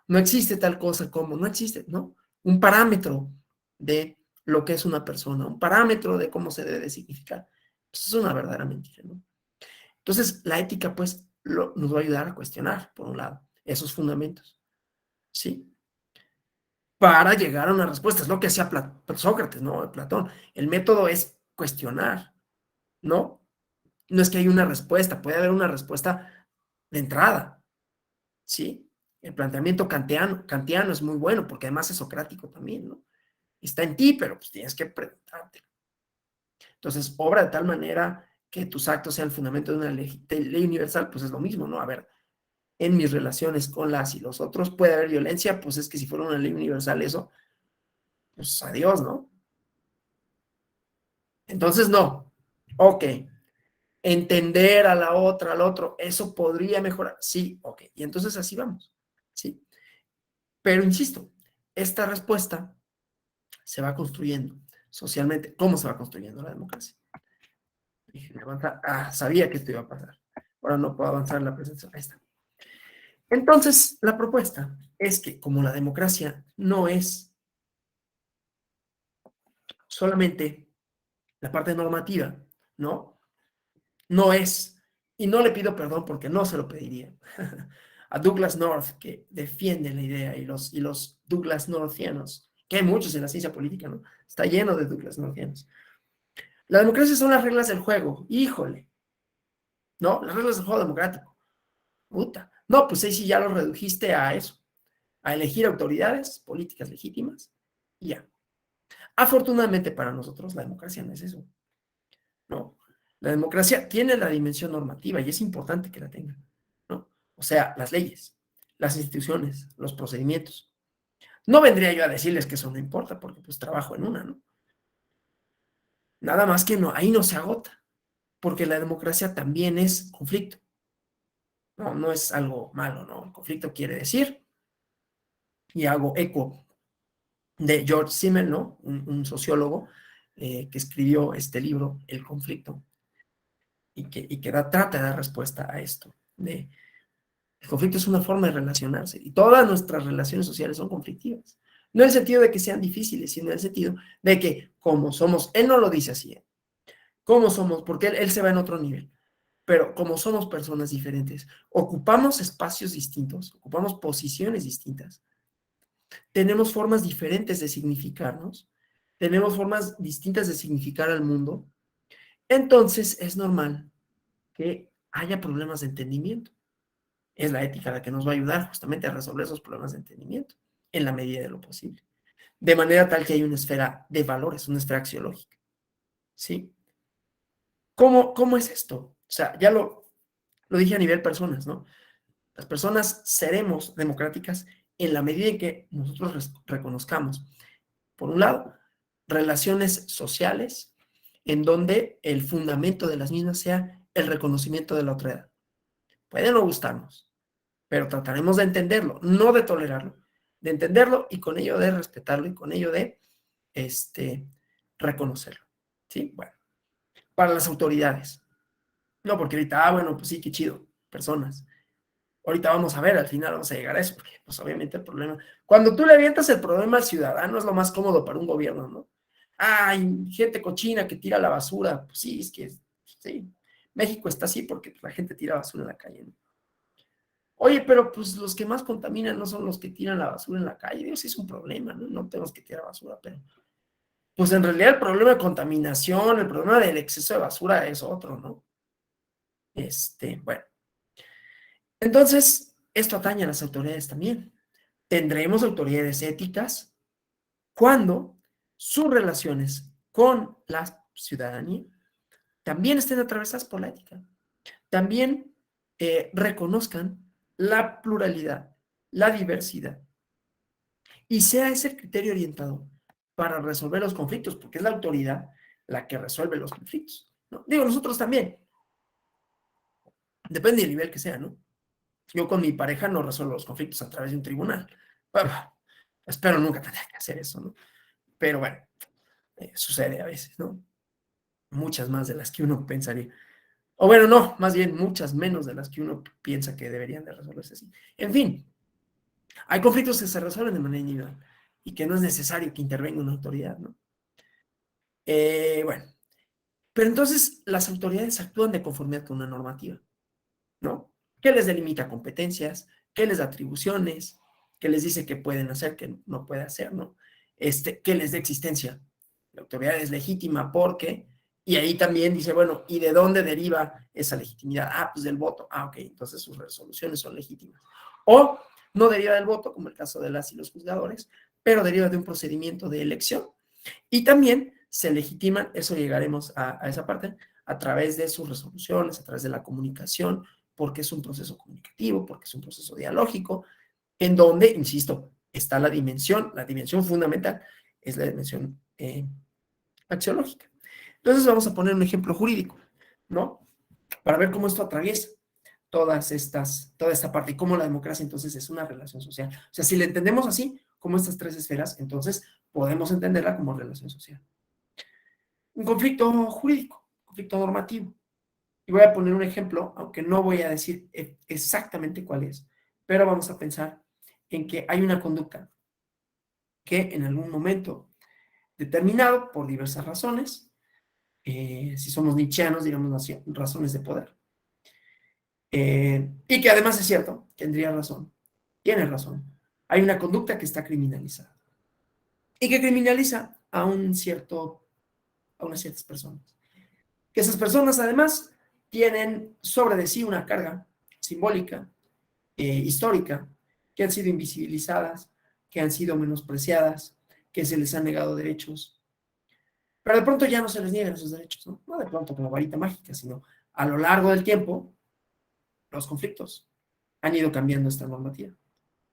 No existe tal cosa como, no existe, ¿no? Un parámetro de lo que es una persona, un parámetro de cómo se debe de significar. Eso es una verdadera mentira, ¿no? Entonces, la ética, pues, nos va a ayudar a cuestionar, por un lado, esos fundamentos, ¿sí? Para llegar a una respuesta. Es lo que hacía Sócrates, ¿no? Platón. El método es cuestionar, ¿no? No es que hay una respuesta, puede haber una respuesta de entrada, ¿sí? El planteamiento kantiano es muy bueno porque además es socrático también, ¿no? Está en ti, pero pues tienes que preguntarte. Entonces, obra de tal manera que tus actos sean el fundamento de una ley universal, pues es lo mismo, ¿no? A ver, en mis relaciones con las y los otros puede haber violencia, pues es que si fuera una ley universal eso, pues adiós, ¿no? Entonces, no. Ok. Entender a la otra, al otro, ¿eso podría mejorar? Sí, ok. Y entonces así vamos. Sí. Pero insisto, esta respuesta se va construyendo socialmente. ¿Cómo se va construyendo la democracia? Sabía que esto iba a pasar. Ahora no puedo avanzar en la presentación. Ahí está. Entonces, la propuesta es que como la democracia no es solamente la parte normativa, ¿no? No es, y no le pido perdón porque no se lo pediría, a Douglas North, que defiende la idea, y los Douglas Northianos, que hay muchos en la ciencia política, ¿no? Está lleno de Douglas Northianos. La democracia son las reglas del juego, híjole, ¿no? Las reglas del juego democrático, puta. No, pues ahí sí ya lo redujiste a eso, a elegir autoridades políticas legítimas, y ya. Afortunadamente para nosotros la democracia no es eso, ¿no? La democracia tiene la dimensión normativa y es importante que la tenga, ¿no? O sea, las leyes, las instituciones, los procedimientos. No vendría yo a decirles que eso no importa, porque pues trabajo en una, ¿no? Nada más que no, ahí no se agota, porque la democracia también es conflicto, no, no es algo malo, ¿no? El conflicto quiere decir, y hago eco de George Simmel, ¿no? Un sociólogo que escribió este libro, El conflicto, y que trata de dar respuesta a esto. El conflicto es una forma de relacionarse y todas nuestras relaciones sociales son conflictivas. No en el sentido de que sean difíciles, sino en el sentido de que como somos, él no lo dice así, como somos, porque él se va en otro nivel, pero como somos personas diferentes, ocupamos espacios distintos, ocupamos posiciones distintas, tenemos formas diferentes de significarnos, tenemos formas distintas de significar al mundo, entonces es normal que haya problemas de entendimiento. Es la ética la que nos va a ayudar justamente a resolver esos problemas de entendimiento en la medida de lo posible. De manera tal que hay una esfera de valores, una esfera axiológica. ¿Sí? ¿Cómo es esto? O sea, ya lo dije a nivel personas, ¿no? Las personas seremos democráticas en la medida en que nosotros reconozcamos, por un lado, relaciones sociales en donde el fundamento de las mismas sea el reconocimiento de la otra edad. Puede no gustarnos, pero trataremos de entenderlo, no de tolerarlo, de entenderlo y con ello de respetarlo y con ello de reconocerlo. ¿Sí? Bueno, para las autoridades. No, porque ahorita, bueno, pues sí, qué chido, personas. Ahorita vamos a ver, al final vamos a llegar a eso, porque pues obviamente el problema, cuando tú le avientas el problema al ciudadano es lo más cómodo para un gobierno, ¿no? Ay, gente cochina que tira la basura, pues sí, es que sí, México está así porque pues, la gente tira basura en la calle, ¿no? Oye, pero pues los que más contaminan no son los que tiran la basura en la calle. Dios, sí es un problema, ¿no? No tenemos que tirar basura, pero pues en realidad el problema de contaminación, el problema del exceso de basura es otro, ¿no? Bueno. Entonces, esto atañe a las autoridades también. Tendremos autoridades éticas cuando sus relaciones con la ciudadanía también estén atravesadas por la ética. También reconozcan la pluralidad, la diversidad, y sea ese criterio orientado para resolver los conflictos, porque es la autoridad la que resuelve los conflictos, ¿no? Digo, nosotros también, depende del nivel que sea, ¿no? Yo con mi pareja no resuelvo los conflictos a través de un tribunal. Bueno, espero nunca tener que hacer eso, ¿no? Pero bueno, sucede a veces, ¿no? Muchas más de las que uno pensaría. O bueno, no, más bien muchas menos de las que uno piensa que deberían de resolverse así. En fin, hay conflictos que se resuelven de manera individual y que no es necesario que intervenga una autoridad, ¿no? Bueno, pero entonces las autoridades actúan de conformidad con una normativa, ¿no? Que les delimita competencias, que les da atribuciones, que les dice qué pueden hacer, qué no puede hacer, ¿no? Que les dé existencia. La autoridad es legítima porque, y ahí también dice, bueno, ¿y de dónde deriva esa legitimidad? Ah, pues del voto. Ah, ok, entonces sus resoluciones son legítimas. O no deriva del voto, como el caso de las y los juzgadores, pero deriva de un procedimiento de elección. Y también se legitiman, eso llegaremos a esa parte, a través de sus resoluciones, a través de la comunicación, porque es un proceso comunicativo, porque es un proceso dialógico, en donde, insisto, está la dimensión fundamental es la dimensión axiológica. Entonces vamos a poner un ejemplo jurídico, ¿no? Para ver cómo esto atraviesa toda esta parte y cómo la democracia entonces es una relación social. O sea, si la entendemos así, como estas tres esferas, entonces podemos entenderla como relación social. Un conflicto jurídico, un conflicto normativo. Y voy a poner un ejemplo, aunque no voy a decir exactamente cuál es, pero vamos a pensar en que hay una conducta que en algún momento determinado por diversas razones. Si somos nietzscheanos, digamos, razones de poder. Y que además es cierto, tendría razón, tiene razón. Hay una conducta que está criminalizada y que criminaliza a unas ciertas personas. Que esas personas además tienen sobre de sí una carga simbólica, histórica, que han sido invisibilizadas, que han sido menospreciadas, que se les han negado derechos, pero de pronto ya no se les niegan esos derechos, ¿no? No de pronto como varita mágica, sino a lo largo del tiempo, los conflictos han ido cambiando esta normativa,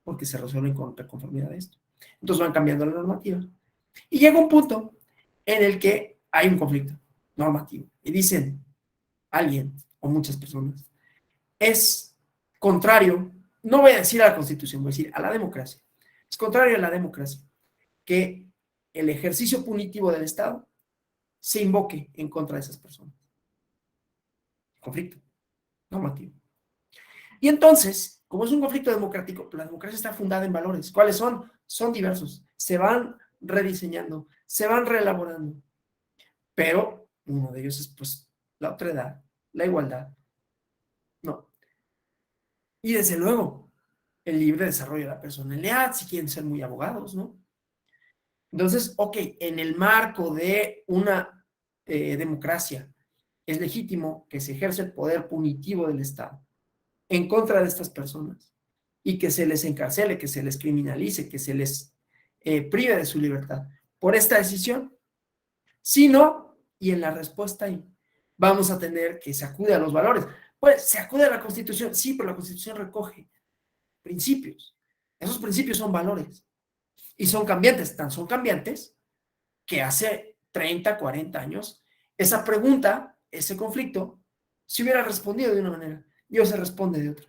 porque se resuelven con conformidad a esto. Entonces van cambiando la normativa. Y llega un punto en el que hay un conflicto normativo. Y dicen alguien o muchas personas, es contrario, no voy a decir a la Constitución, voy a decir a la democracia. Es contrario a la democracia que el ejercicio punitivo del Estado se invoque en contra de esas personas. Conflicto normativo. Y entonces, como es un conflicto democrático, la democracia está fundada en valores. ¿Cuáles son? Son diversos. Se van rediseñando, se van reelaborando. Pero uno de ellos es, pues, la otredad, la igualdad. No. Y desde luego, el libre desarrollo de la personalidad, si quieren ser muy abogados, ¿no? Entonces, ok, en el marco de una democracia, es legítimo que se ejerza el poder punitivo del Estado en contra de estas personas y que se les encarcele, que se les criminalice, que se les prive de su libertad por esta decisión. Si no, y en la respuesta ahí, vamos a tener que se acude a los valores. Pues se acude a la Constitución, sí, pero la Constitución recoge principios. Esos principios son valores y son cambiantes, tan son cambiantes que hace 30, 40 años, esa pregunta, ese conflicto, se hubiera respondido de una manera y hoy se responde de otra.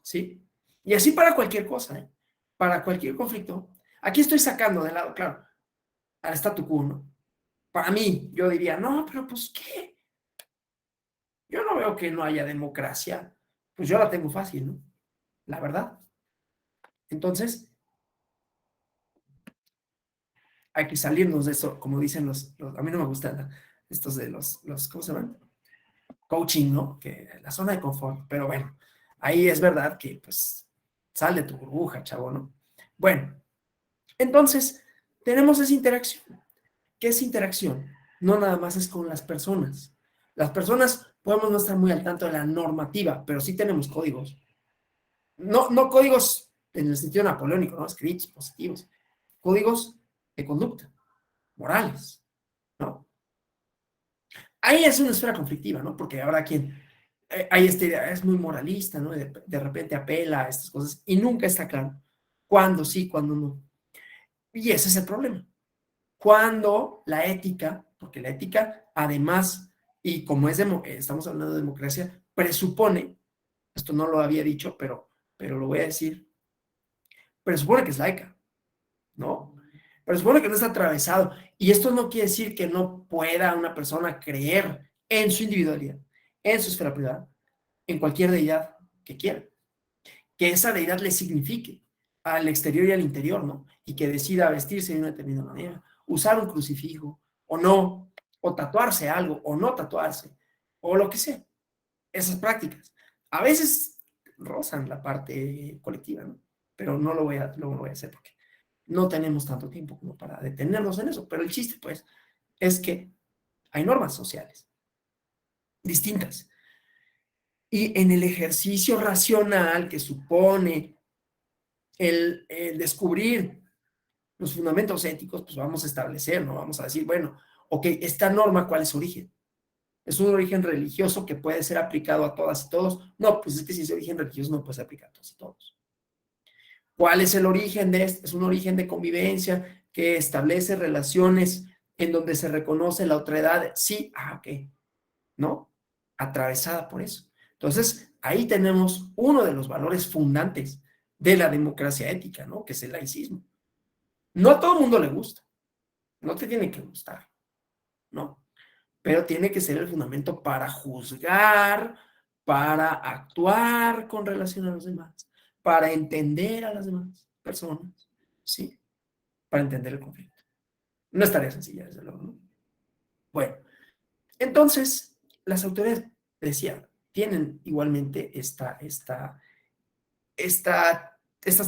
¿Sí? Y así para cualquier cosa, ¿eh? Para cualquier conflicto. Aquí estoy sacando de lado, claro, al statu quo, ¿no? Para mí, yo diría, no, pero pues, ¿qué? Yo no veo que no haya democracia. Pues yo la tengo fácil, ¿no? La verdad. Entonces, hay que salirnos de eso, como dicen a mí no me gustan estos de los, ¿cómo se llaman? Coaching, ¿no? Que la zona de confort, pero bueno, ahí es verdad que, pues, sal de tu burbuja, chavo, ¿no? Bueno, entonces, tenemos esa interacción. ¿Qué es interacción? No nada más es con las personas. Las personas podemos no estar muy al tanto de la normativa, pero sí tenemos códigos. No, no códigos en el sentido napoleónico, ¿no? Escritos, positivos. Códigos de conducta, morales, ¿no? Ahí es una esfera conflictiva, ¿no? Porque habrá quien, hay esta idea, es muy moralista, ¿no? De repente apela a estas cosas y nunca está claro cuándo sí, cuándo no. Y ese es el problema. Cuando la ética, porque la ética además, y como estamos hablando de democracia, presupone, esto no lo había dicho, pero lo voy a decir, presupone que es laica, ¿no? Presupone que no está atravesado. Y esto no quiere decir que no pueda una persona creer en su individualidad, en su esfera privada, en cualquier deidad que quiera. Que esa deidad le signifique al exterior y al interior, ¿no? Y que decida vestirse de una determinada manera, usar un crucifijo o no, o tatuarse algo o no tatuarse, o lo que sea. Esas prácticas. A veces rozan la parte colectiva, ¿no? Pero no lo voy a hacer porque no tenemos tanto tiempo como para detenernos en eso. Pero el chiste, pues, es que hay normas sociales distintas. Y en el ejercicio racional que supone el descubrir los fundamentos éticos, pues vamos a establecer, ¿no? Vamos a decir, bueno, ok, esta norma, ¿cuál es su origen? ¿Es un origen religioso que puede ser aplicado a todas y todos? No, pues es que si es origen religioso no puede ser aplicado a todas y todos. ¿Cuál es el origen de esto? Es un origen de convivencia que establece relaciones en donde se reconoce la otredad. Sí, ok, ¿no? Atravesada por eso. Entonces, ahí tenemos uno de los valores fundantes de la democracia ética, ¿no? Que es el laicismo. No a todo el mundo le gusta, no te tiene que gustar, ¿no? Pero tiene que ser el fundamento para juzgar, para actuar con relación a los demás, para entender a las demás personas, ¿sí? Para entender el conflicto. No es tarea sencilla, desde luego, ¿no? Bueno, entonces, las autoridades, decía, tienen igualmente estas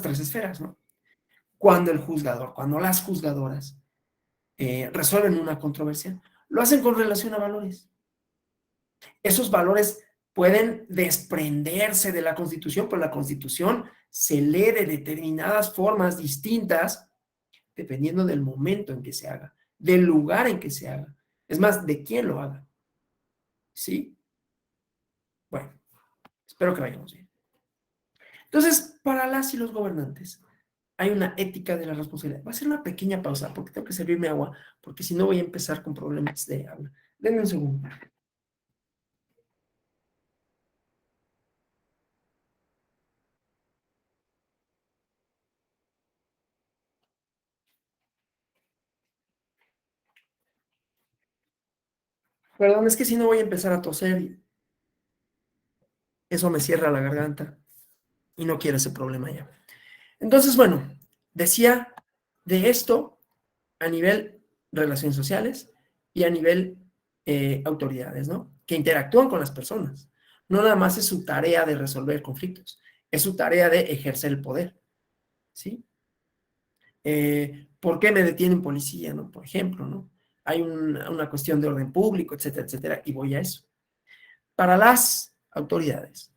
tres esferas, ¿no? Cuando el juzgador, cuando las juzgadoras resuelven una controversia, lo hacen con relación a valores. Esos valores pueden desprenderse de la Constitución, pero la Constitución se lee de determinadas formas distintas dependiendo del momento en que se haga, del lugar en que se haga, es más, de quién lo haga. ¿Sí? Bueno, espero que vayamos bien. Entonces, para las y los gobernantes, hay una ética de la responsabilidad. Va a ser una pequeña pausa porque tengo que servirme agua, porque si no voy a empezar con problemas de habla. Denme un segundo. Perdón, es que si no voy a empezar a toser y eso me cierra la garganta y no quiero ese problema ya. Entonces, bueno, decía de esto a nivel relaciones sociales y a nivel autoridades, ¿no? Que interactúan con las personas. No nada más es su tarea de resolver conflictos, es su tarea de ejercer el poder, ¿sí? ¿Por qué me detienen policía, no? Por ejemplo, ¿no? Hay una cuestión de orden público, etcétera, etcétera, y voy a eso. Para las autoridades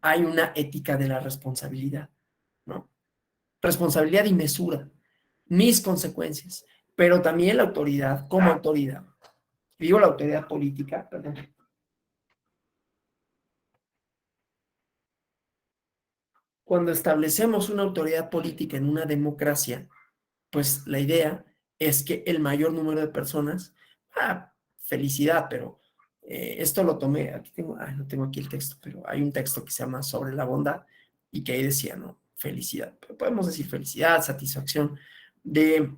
hay una ética de la responsabilidad, ¿no? Responsabilidad y mesura, mis consecuencias, pero también la autoridad como autoridad. Digo la autoridad política, perdón. Cuando establecemos una autoridad política en una democracia, pues la idea es que el mayor número de personas, felicidad, pero esto lo tomé, aquí tengo, no tengo aquí el texto, pero hay un texto que se llama Sobre la bondad y que ahí decía, ¿no? Felicidad, pero podemos decir felicidad, satisfacción de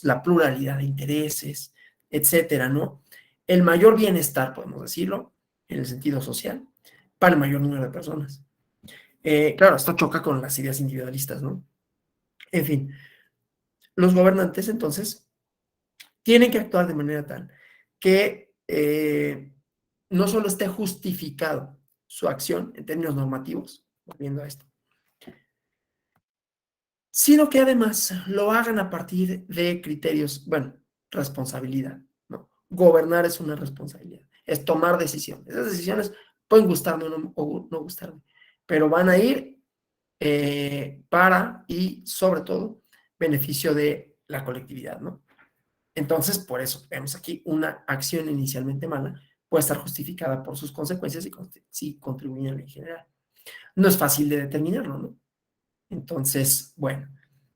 la pluralidad de intereses, etcétera, ¿no? El mayor bienestar, podemos decirlo, en el sentido social, para el mayor número de personas. Claro, esto choca con las ideas individualistas, ¿no? En fin, los gobernantes entonces tienen que actuar de manera tal que no solo esté justificado su acción en términos normativos, volviendo a esto, sino que además lo hagan a partir de criterios, bueno, responsabilidad, ¿no? Gobernar es una responsabilidad, es tomar decisiones. Esas decisiones pueden gustarme o no gustarme, pero van a ir para y sobre todo beneficio de la colectividad, ¿no? Entonces, por eso vemos aquí una acción inicialmente mala puede estar justificada por sus consecuencias y si contribuyen en general. No es fácil de determinarlo, ¿no? Entonces, bueno,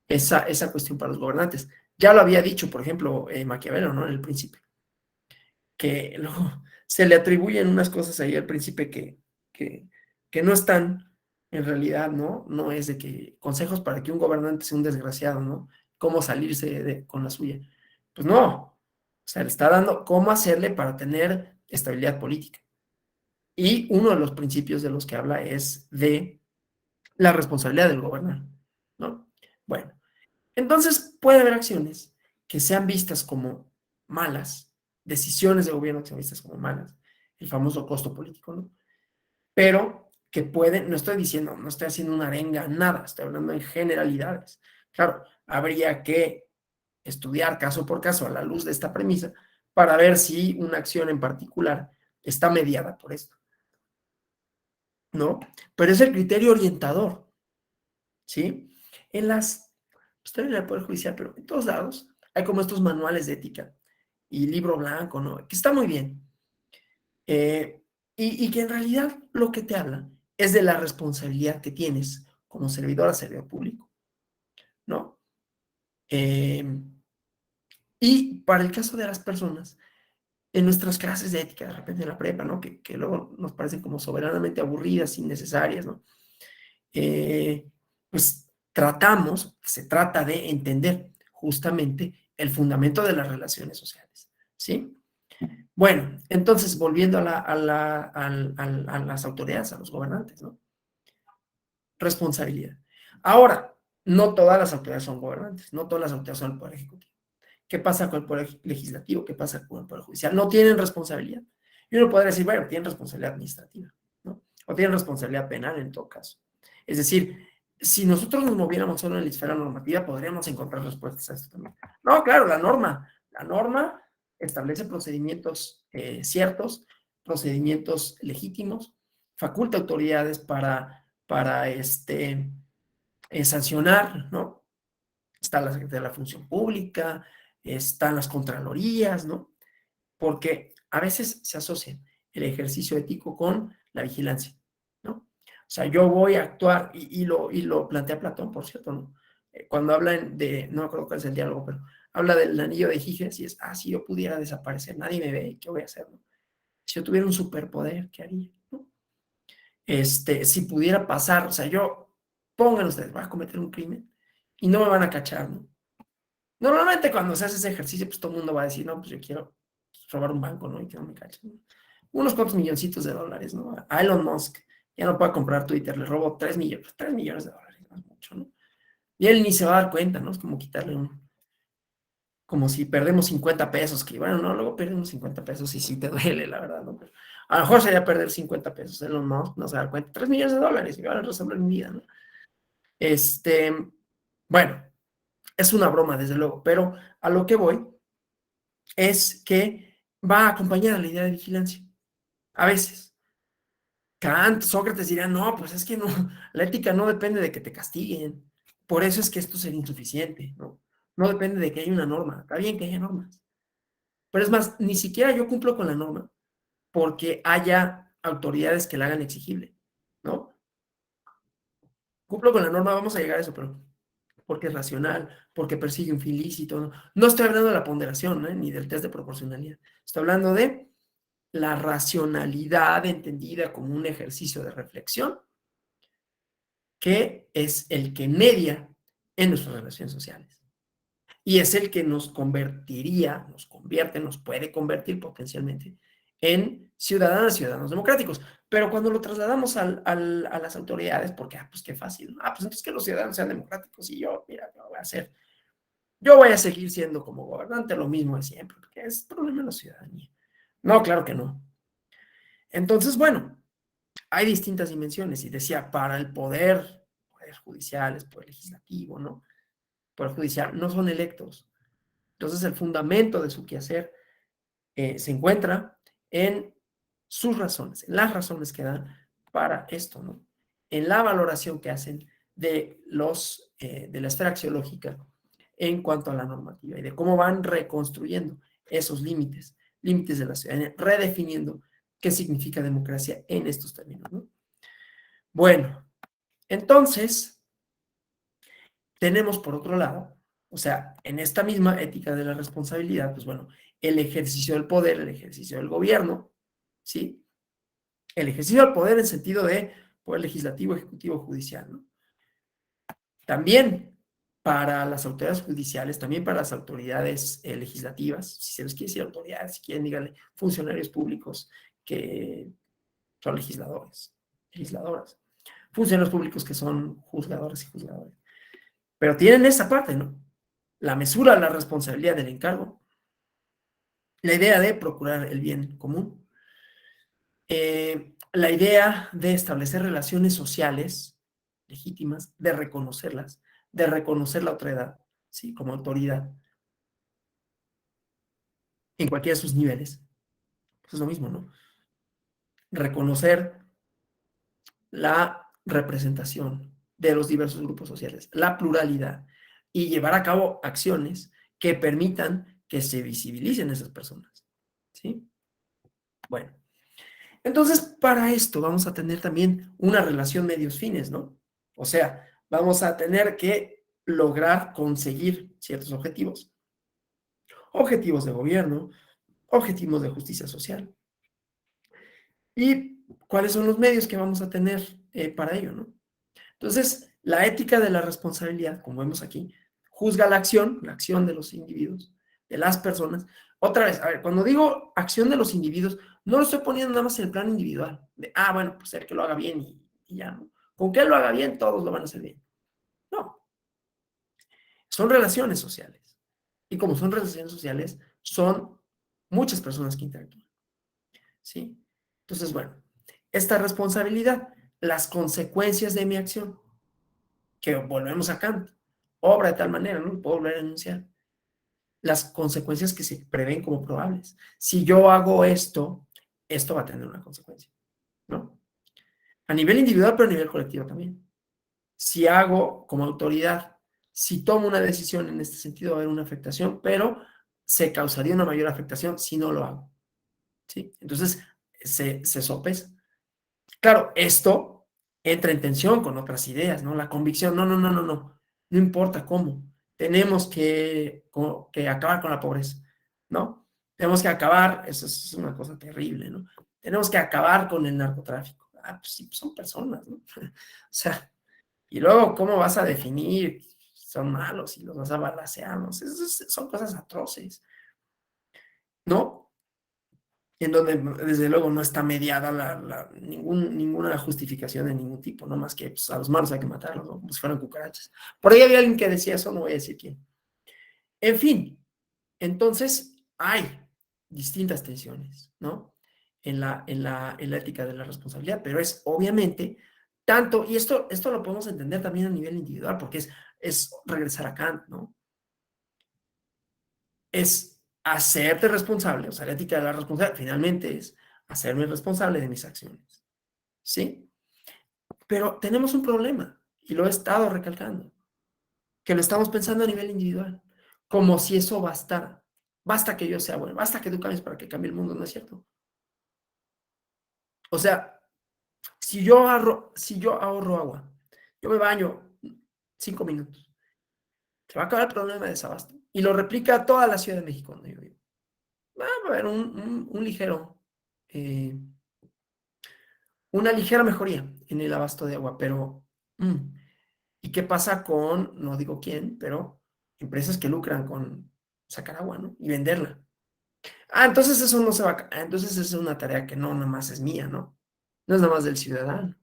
esa cuestión para los gobernantes. Ya lo había dicho, por ejemplo, Maquiavelo, ¿no? En El Príncipe, que luego se le atribuyen unas cosas ahí al príncipe que, que no están, en realidad, ¿no? No es de que consejos para que un gobernante sea un desgraciado, ¿no? Cómo salirse con la suya. Pues no, o sea, le está dando cómo hacerle para tener estabilidad política. Y uno de los principios de los que habla es de la responsabilidad del gobernante, ¿no? Bueno, entonces puede haber acciones que sean vistas como malas, decisiones de gobierno que sean vistas como malas, el famoso costo político, ¿no? Pero que pueden, no estoy diciendo, no estoy haciendo una arenga, nada, estoy hablando en generalidades. Claro, habría que estudiar caso por caso a la luz de esta premisa para ver si una acción en particular está mediada por esto, ¿no? Pero es el criterio orientador, ¿sí? En pues también en el Poder Judicial, pero en todos lados hay como estos manuales de ética y libro blanco, ¿no? Que está muy bien. Eh, y que en realidad lo que te habla es de la responsabilidad que tienes como servidor a servidor público, ¿no? Eh, y para el caso de las personas, en nuestras clases de ética, de repente en la prepa, ¿no? Que luego nos parecen como soberanamente aburridas, innecesarias, ¿no? Pues tratamos, se trata de entender justamente el fundamento de las relaciones sociales, ¿sí? Bueno, entonces volviendo a las autoridades, a los gobernantes, ¿no? Responsabilidad. Ahora, no todas las autoridades son gobernantes, no todas las autoridades son el Poder Ejecutivo. ¿Qué pasa con el Poder Legislativo? ¿Qué pasa con el Poder Judicial? No tienen responsabilidad. Y uno podría decir, bueno, tienen responsabilidad administrativa, ¿no? O tienen responsabilidad penal en todo caso. Es decir, si nosotros nos moviéramos solo en la esfera normativa, podríamos encontrar respuestas a esto también. No, claro, la norma establece procedimientos ciertos, procedimientos legítimos, faculta autoridades para sancionar, ¿no? Está la Secretaría de la Función Pública, están las Contralorías, ¿no? Porque a veces se asocia el ejercicio ético con la vigilancia, ¿no? O sea, yo voy a actuar, y lo plantea Platón, por cierto, ¿no? Cuando hablan de, no me acuerdo cuál es el diálogo, pero habla del anillo de Giges y es, si yo pudiera desaparecer, nadie me ve, ¿qué voy a hacer, no? Si yo tuviera un superpoder, ¿qué haría, no? Si pudiera pasar, o sea, pongan ustedes, voy a cometer un crimen y no me van a cachar, ¿no? Normalmente cuando se hace ese ejercicio, pues todo el mundo va a decir, no, pues yo quiero robar un banco, ¿no? Y que no me cachen, ¿no? Unos cuantos milloncitos de dólares, ¿no? A Elon Musk ya no puede comprar Twitter, le robó 3 millones, 3 millones de dólares, no es mucho, ¿no? Y él ni se va a dar cuenta, ¿no? Es como quitarle como si perdemos 50 pesos, que bueno, no, luego perdemos 50 pesos y sí te duele, la verdad, ¿no? Pero a lo mejor sería perder 50 pesos, Elon Musk no se da cuenta, 3 millones de dólares y van a resolver mi vida, ¿no? Bueno, es una broma, desde luego, pero a lo que voy es que va acompañada la idea de vigilancia. A veces, Kant, Sócrates dirían, no, pues es que no, la ética no depende de que te castiguen. Por eso es que esto sería insuficiente, ¿no? No depende de que haya una norma. Está bien que haya normas. Pero es más, ni siquiera yo cumplo con la norma porque haya autoridades que la hagan exigible, ¿no? Cumplo con la norma, vamos a llegar a eso, pero porque es racional, porque persigue un fin lícito, ¿no? No estoy hablando de la ponderación, ¿no? Ni del test de proporcionalidad. Estoy hablando de la racionalidad entendida como un ejercicio de reflexión, que es el que media en nuestras relaciones sociales. Y es el que nos convertiría, nos convierte, nos puede convertir potencialmente en ciudadanos democráticos. Pero cuando lo trasladamos a las autoridades, porque, pues qué fácil, pues entonces que los ciudadanos sean democráticos y yo, mira, ¿qué voy a hacer? Yo voy a seguir siendo como gobernante lo mismo de siempre, porque es problema de la ciudadanía. No, claro que no. Entonces, bueno, hay distintas dimensiones y decía, para el poder judicial, el poder legislativo, ¿no? El poder judicial no son electos. Entonces, el fundamento de su quehacer se encuentra en sus razones, en las razones que dan para esto, ¿no? En la valoración que hacen de la esfera axiológica en cuanto a la normativa y de cómo van reconstruyendo esos límites de la ciudadanía, redefiniendo qué significa democracia en estos términos, ¿no? Bueno, entonces, tenemos por otro lado, o sea, en esta misma ética de la responsabilidad, pues bueno, el ejercicio del poder, el ejercicio del gobierno, ¿sí? El ejercicio del poder en sentido de poder legislativo, ejecutivo, judicial, ¿no? También para las autoridades judiciales, también para las autoridades legislativas, si se les quiere decir autoridades, si quieren, díganle, funcionarios públicos que son legisladores, legisladoras, funcionarios públicos que son juzgadores y juzgadores. Pero tienen esa parte, ¿no? La mesura, la responsabilidad del encargo, la idea de procurar el bien común, la idea de establecer relaciones sociales legítimas, de reconocerlas, de reconocer la otredad, ¿sí? Como autoridad, en cualquiera de sus niveles. Pues es lo mismo, ¿no? Reconocer la representación de los diversos grupos sociales, la pluralidad, y llevar a cabo acciones que permitan que se visibilicen esas personas, ¿sí? Bueno, entonces para esto vamos a tener también una relación medios-fines, ¿no? O sea, vamos a tener que lograr conseguir ciertos objetivos, objetivos de gobierno, objetivos de justicia social. ¿Y cuáles son los medios que vamos a tener para ello, no? Entonces, la ética de la responsabilidad, como vemos aquí, juzga la acción de los individuos, de las personas. Otra vez, a ver, cuando digo acción de los individuos, no lo estoy poniendo nada más en el plano individual, de, bueno, pues el que lo haga bien y ya, ¿no? Con que él lo haga bien, todos lo van a hacer bien. No, son relaciones sociales. Y como son relaciones sociales, son muchas personas que interactúan, ¿sí? Entonces, bueno, esta responsabilidad, las consecuencias de mi acción, que volvemos a Kant, obra de tal manera, ¿no? Puedo volver a enunciar. Las consecuencias que se prevén como probables. Si yo hago esto, esto va a tener una consecuencia, ¿no? A nivel individual, pero a nivel colectivo también. Si hago como autoridad, si tomo una decisión en este sentido, va a haber una afectación, pero se causaría una mayor afectación si no lo hago, ¿sí? Entonces, se sopesa. Claro, esto entra en tensión con otras ideas, ¿no? La convicción, no, no, no, no, no, no importa cómo, tenemos que acabar con la pobreza, ¿no? Tenemos que acabar, eso es una cosa terrible, ¿no? Tenemos que acabar con el narcotráfico. Ah, pues sí, pues son personas, ¿no? O sea, y luego, ¿cómo vas a definir? Son malos y los vas a balacear, ¿no? Son cosas atroces, ¿no? En donde desde luego no está mediada ninguna justificación de ningún tipo, no más que pues, a los malos hay que matarlos, ¿no? Como si fueran cucarachas. Por ahí había alguien que decía eso, no voy a decir quién. En fin, entonces hay distintas tensiones, ¿no? En la ética de la responsabilidad, pero es obviamente tanto, y esto lo podemos entender también a nivel individual, porque es regresar a Kant, ¿no? Es hacerte responsable, o sea, la ética de la responsabilidad finalmente es hacerme responsable de mis acciones, ¿sí? Pero tenemos un problema, y lo he estado recalcando, que lo estamos pensando a nivel individual, como si eso bastara. Basta que yo sea bueno, basta que tú cambies para que cambie el mundo, ¿no es cierto? O sea, si yo ahorro agua, yo me baño 5 minutos, se va a acabar el problema de desabasto. Y lo replica toda la Ciudad de México donde yo vivo. Va a haber un ligero, eh, una ligera mejoría en el abasto de agua, pero ¿y qué pasa con, no digo quién, pero empresas que lucran con sacar agua, ¿no? Y venderla. Ah, entonces eso no se va a, entonces esa es una tarea que no nada más es mía, ¿no? No es nada más del ciudadano.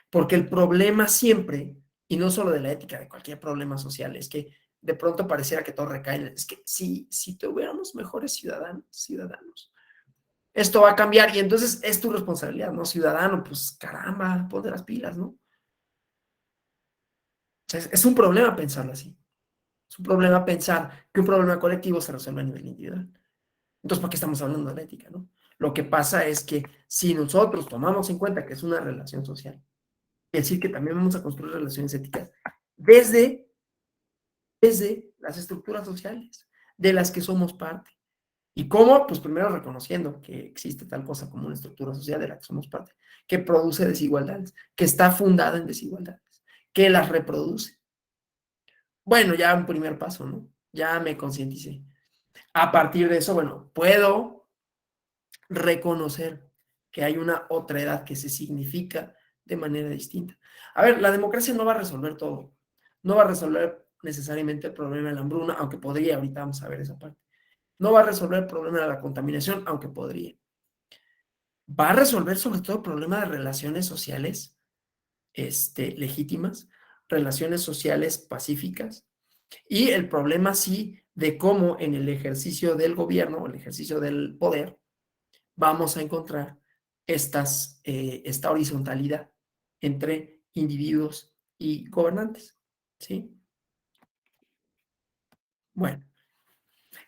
Porque el problema siempre, y no solo de la ética, de cualquier problema social, es que de pronto pareciera que todo recae en, es que si tuviéramos mejores ciudadanos, esto va a cambiar y entonces es tu responsabilidad, ¿no? Ciudadano, pues caramba, ponte las pilas, ¿no? O sea, es un problema pensarlo así. Es un problema pensar que un problema colectivo se resuelve a nivel individual. Entonces, ¿por qué estamos hablando de la ética, no? Lo que pasa es que si nosotros tomamos en cuenta que es una relación social, es decir, que también vamos a construir relaciones éticas desde, desde las estructuras sociales de las que somos parte. ¿Y cómo? Pues primero reconociendo que existe tal cosa como una estructura social de la que somos parte, que produce desigualdades, que está fundada en desigualdades, que las reproduce. Bueno, ya un primer paso, ¿no? Ya me concienticé. A partir de eso, bueno, puedo reconocer que hay una otra edad que se significa de manera distinta. A ver, la democracia no va a resolver todo, no va a resolver necesariamente el problema de la hambruna, aunque podría, ahorita vamos a ver esa parte. No va a resolver el problema de la contaminación, aunque podría. Va a resolver sobre todo el problema de relaciones sociales legítimas, relaciones sociales pacíficas y el problema sí de cómo en el ejercicio del gobierno, el ejercicio del poder, vamos a encontrar esta horizontalidad entre individuos y gobernantes, ¿sí? Bueno,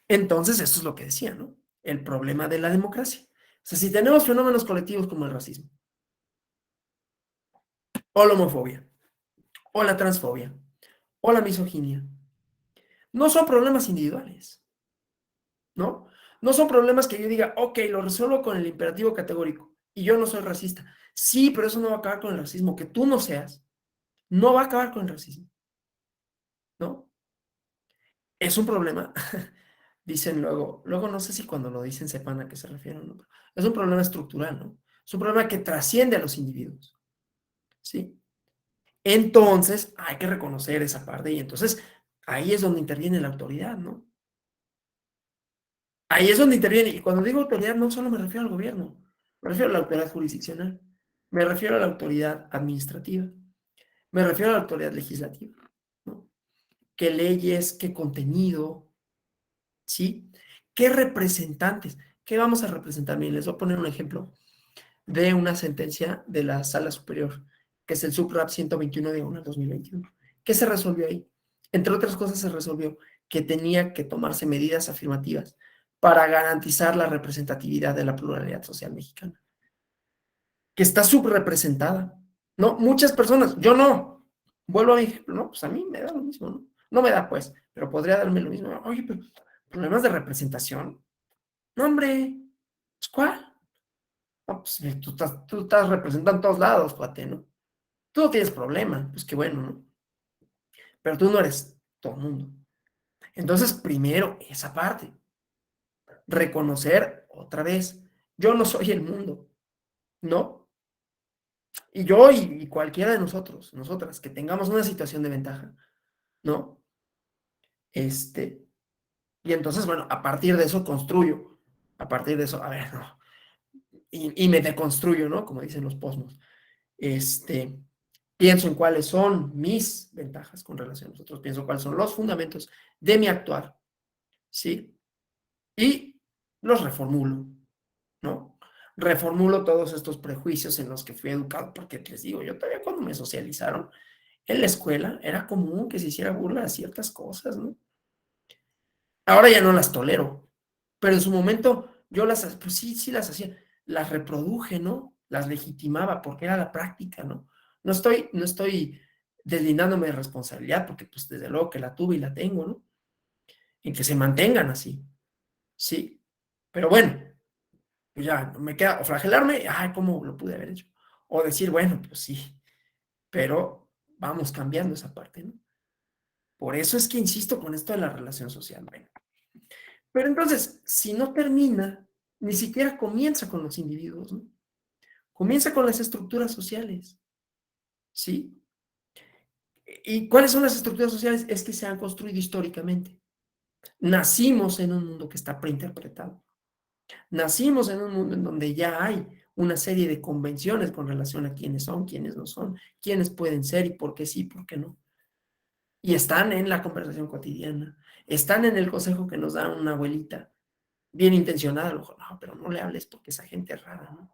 entonces eso es lo que decía, ¿no? El problema de la democracia. O sea, si tenemos fenómenos colectivos como el racismo, o la homofobia, o la transfobia, o la misoginia, no son problemas individuales, ¿no? No son problemas que yo diga, ok, lo resuelvo con el imperativo categórico y yo no soy racista. Sí, pero eso no va a acabar con el racismo. Que tú no seas, no va a acabar con el racismo, ¿no? Es un problema. Dicen luego no sé si cuando lo dicen sepan a qué se refieren, ¿no? Es un problema estructural, ¿no? Es un problema que trasciende a los individuos, ¿sí? Entonces, hay que reconocer esa parte y entonces ahí es donde interviene la autoridad, ¿no? Ahí es donde interviene. Y cuando digo autoridad, no solo me refiero al gobierno, me refiero a la autoridad jurisdiccional, me refiero a la autoridad administrativa, me refiero a la autoridad legislativa, ¿no? ¿Qué leyes, qué contenido? ¿sí? ¿Qué representantes? ¿Qué vamos a representar? Miren, les voy a poner un ejemplo de una sentencia de la Sala Superior, que es el SUPRAP 121/2021. ¿Qué se resolvió ahí? Entre otras cosas se resolvió que tenía que tomarse medidas afirmativas para garantizar la representatividad de la pluralidad social mexicana, que está subrepresentada, ¿no? Muchas personas, yo no, vuelvo a mi ejemplo, ¿no? Pues a mí me da lo mismo, ¿no? No me da, pues, pero podría darme lo mismo. Oye, pero problemas de representación, no, hombre, pues, ¿cuál? No, pues tú estás representando en todos lados, cuate, ¿no? Tú no tienes problema, pues qué bueno, ¿no? Pero tú no eres todo el mundo. Entonces, primero, esa parte, reconocer otra vez, yo no soy el mundo, ¿no? Y yo y cualquiera de nosotros, nosotras, que tengamos una situación de ventaja, ¿no? Este, y entonces, bueno, a partir de eso construyo, a partir de eso, a ver, no, y me deconstruyo, ¿no? Como dicen los posmos. Este, pienso en cuáles son mis ventajas con relación a nosotros, pienso cuáles son los fundamentos de mi actuar, ¿sí? Y los reformulo, ¿no? Reformulo todos estos prejuicios en los que fui educado, porque les digo, yo todavía cuando me socializaron en la escuela era común que se hiciera burla de ciertas cosas, ¿no? Ahora ya no las tolero, pero en su momento yo pues sí, sí las hacía, las reproduje, ¿no? Las legitimaba porque era la práctica, ¿no? No estoy deslindándome de responsabilidad, porque pues desde luego que la tuve y la tengo, ¿no? En que se mantengan así, sí. Pero bueno, pues ya me queda o flagelarme, ay, ¿cómo lo pude haber hecho? O decir, bueno, pues sí, pero vamos cambiando esa parte, ¿no? Por eso es que insisto con esto de la relación social, bueno. Pero entonces, si no termina, ni siquiera comienza con los individuos, ¿no? Comienza con las estructuras sociales, ¿sí? ¿Y cuáles son las estructuras sociales? Es que se han construido históricamente. Nacimos en un mundo que está preinterpretado. Nacimos en un mundo en donde ya hay una serie de convenciones con relación a quiénes son, quiénes no son, quiénes pueden ser y por qué sí, por qué no. Y están en la conversación cotidiana, están en el consejo que nos da una abuelita, bien intencionada, a lo mejor, no, pero no le hables porque esa gente es rara, ¿no?